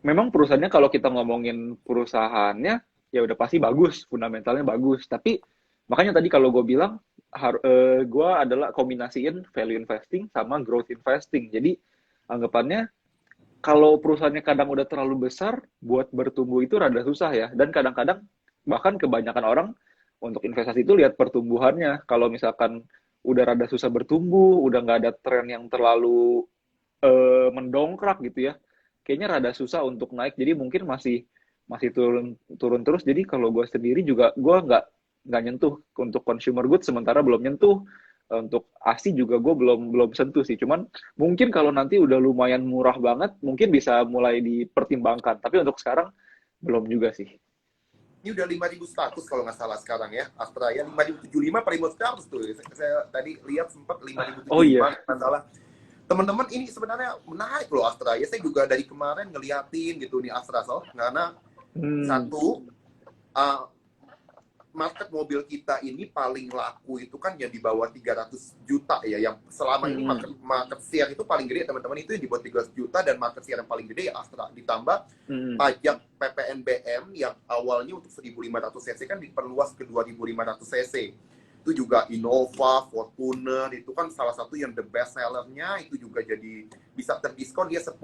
memang perusahaannya kalau kita ngomongin perusahaannya ya udah pasti bagus, fundamentalnya bagus. Tapi makanya tadi kalau gue bilang gue adalah kombinasiin value investing sama growth investing. Jadi anggapannya kalau perusahaannya kadang udah terlalu besar buat bertumbuh itu rada susah ya. Dan kadang-kadang bahkan kebanyakan orang untuk investasi itu lihat pertumbuhannya. Kalau misalkan udah rada susah bertumbuh, udah nggak ada tren yang terlalu mendongkrak gitu ya, kayaknya rada susah untuk naik. Jadi mungkin masih turun terus. Jadi kalau gue sendiri juga gue nggak nyentuh untuk consumer goods, sementara belum nyentuh untuk ASI juga gue belum sentuh sih. Cuman mungkin kalau nanti udah lumayan murah banget, mungkin bisa mulai dipertimbangkan. Tapi untuk sekarang belum juga sih. Ini udah 5.100 kalau nggak salah sekarang ya. Astra ya 5.075 per 5.100 tuh. Saya tadi lihat sempat 5.075 Oh iya. nggak salah. Teman-teman ini sebenarnya menarik loh Astra ya. Saya juga dari kemarin ngeliatin gitu nih Astra karena satu market mobil kita ini paling laku itu kan yang di bawah 300 juta ya, yang selama ini market share itu paling gede teman-teman itu yang di bawah 300 juta, dan market share yang paling gede ya Astra, ditambah pajak PPNBM yang awalnya untuk 1.500 cc kan diperluas ke 2.500 cc. Itu juga Innova, Fortuner itu kan salah satu yang the best sellernya, itu juga jadi bisa terdiskon dia 10-15%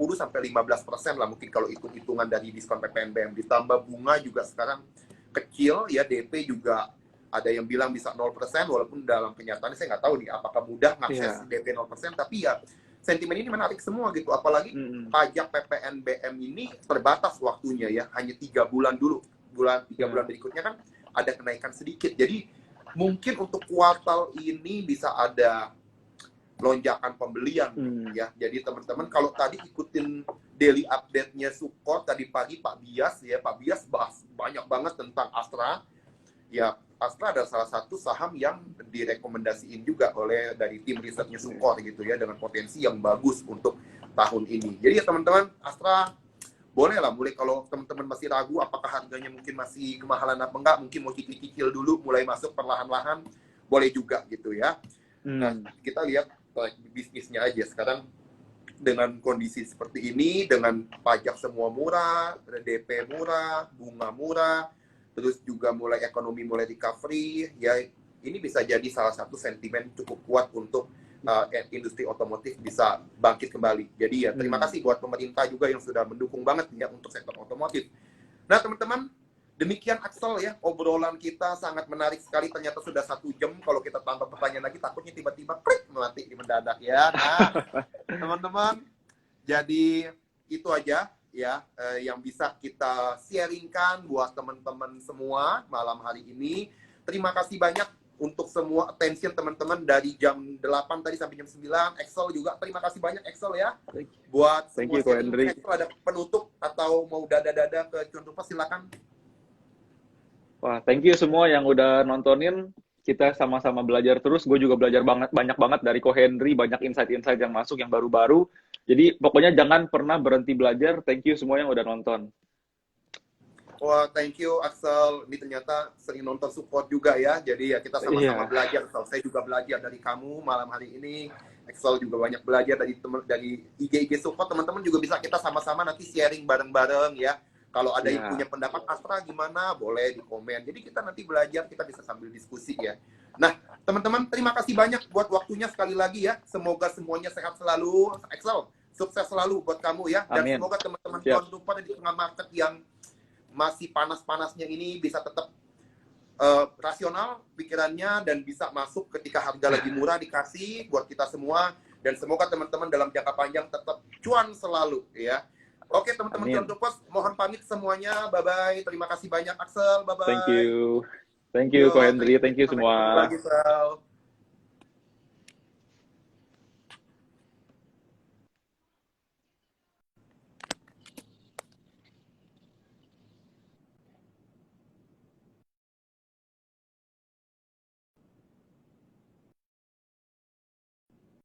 lah mungkin kalau hitung-hitungan dari diskon PPNBM, ditambah bunga juga sekarang kecil ya, DP juga ada yang bilang bisa 0%, walaupun dalam kenyataannya saya nggak tahu nih apakah mudah ngakses DP 0%, tapi ya sentimen ini menarik semua gitu, apalagi pajak PPNBM ini terbatas waktunya ya, hanya 3 bulan dulu, 3 bulan berikutnya kan ada kenaikan sedikit, jadi mungkin untuk kuartal ini bisa ada lonjakan pembelian ya. Jadi teman-teman kalau tadi ikutin daily update-nya Support tadi pagi Pak Bias bahas banyak banget tentang Astra. Ya, Astra adalah salah satu saham yang direkomendasiin juga oleh dari tim risetnya Support gitu ya, dengan potensi yang bagus untuk tahun ini. Jadi ya teman-teman, Astra boleh lah, mulai kalau teman-teman masih ragu apakah harganya mungkin masih kemahalan apa enggak, mungkin mau cicil dulu, mulai masuk perlahan-lahan, boleh juga gitu ya. Nah, kita lihat bisnisnya aja sekarang dengan kondisi seperti ini, dengan pajak semua murah, DP murah, bunga murah, terus juga mulai ekonomi mulai recovery, ya ini bisa jadi salah satu sentimen cukup kuat untuk industri otomotif bisa bangkit kembali. Jadi ya terima kasih buat pemerintah juga yang sudah mendukung banget ya untuk sektor otomotif. Nah teman-teman, demikian Axel ya, obrolan kita sangat menarik sekali, ternyata sudah 1 jam. Kalau kita tambah pertanyaan lagi takutnya tiba-tiba klik mati di mendadak ya. Nah teman-teman, jadi itu aja ya yang bisa kita sharingkan buat teman-teman semua malam hari ini. Terima kasih banyak untuk semua attention teman-teman dari jam 8 tadi sampai jam 9. Excel juga terima kasih banyak Excel ya. Buat Thank semua you, Ko sharing. Hendry. Excel ada penutup atau mau dada-dada ke Cuan Tupas silakan. Wah, thank you semua yang udah nontonin. Kita sama-sama belajar terus. Gue juga belajar banyak banget dari Ko Hendry, banyak insight-insight yang masuk yang baru-baru. Jadi pokoknya jangan pernah berhenti belajar. Thank you semua yang udah nonton. Wah, thank you Axel. Ini ternyata sering nonton support juga ya. Jadi ya kita sama-sama belajar. Axel, saya juga belajar dari kamu malam hari ini. Axel juga banyak belajar dari IG support. Teman-teman juga bisa kita sama-sama nanti sharing bareng-bareng ya. Kalau ada yang punya pendapat Astra gimana, boleh di komen. Jadi kita nanti belajar, kita bisa sambil diskusi ya. Nah, teman-teman terima kasih banyak buat waktunya sekali lagi ya. Semoga semuanya sehat selalu. Axel, sukses selalu buat kamu ya. Dan Amin. semoga teman-teman Cuan Tupas di tengah market yang masih panas-panasnya ini bisa tetap rasional pikirannya dan bisa masuk ketika harga lagi murah dikasih buat kita semua, dan semoga teman-teman dalam jangka panjang tetap cuan selalu ya. Oke teman-teman Cuan Tupas, mohon pamit semuanya, bye bye. Terima kasih banyak Axel, bye bye. Thank you Ko Hendry, thank you semua. Lagi, Sel.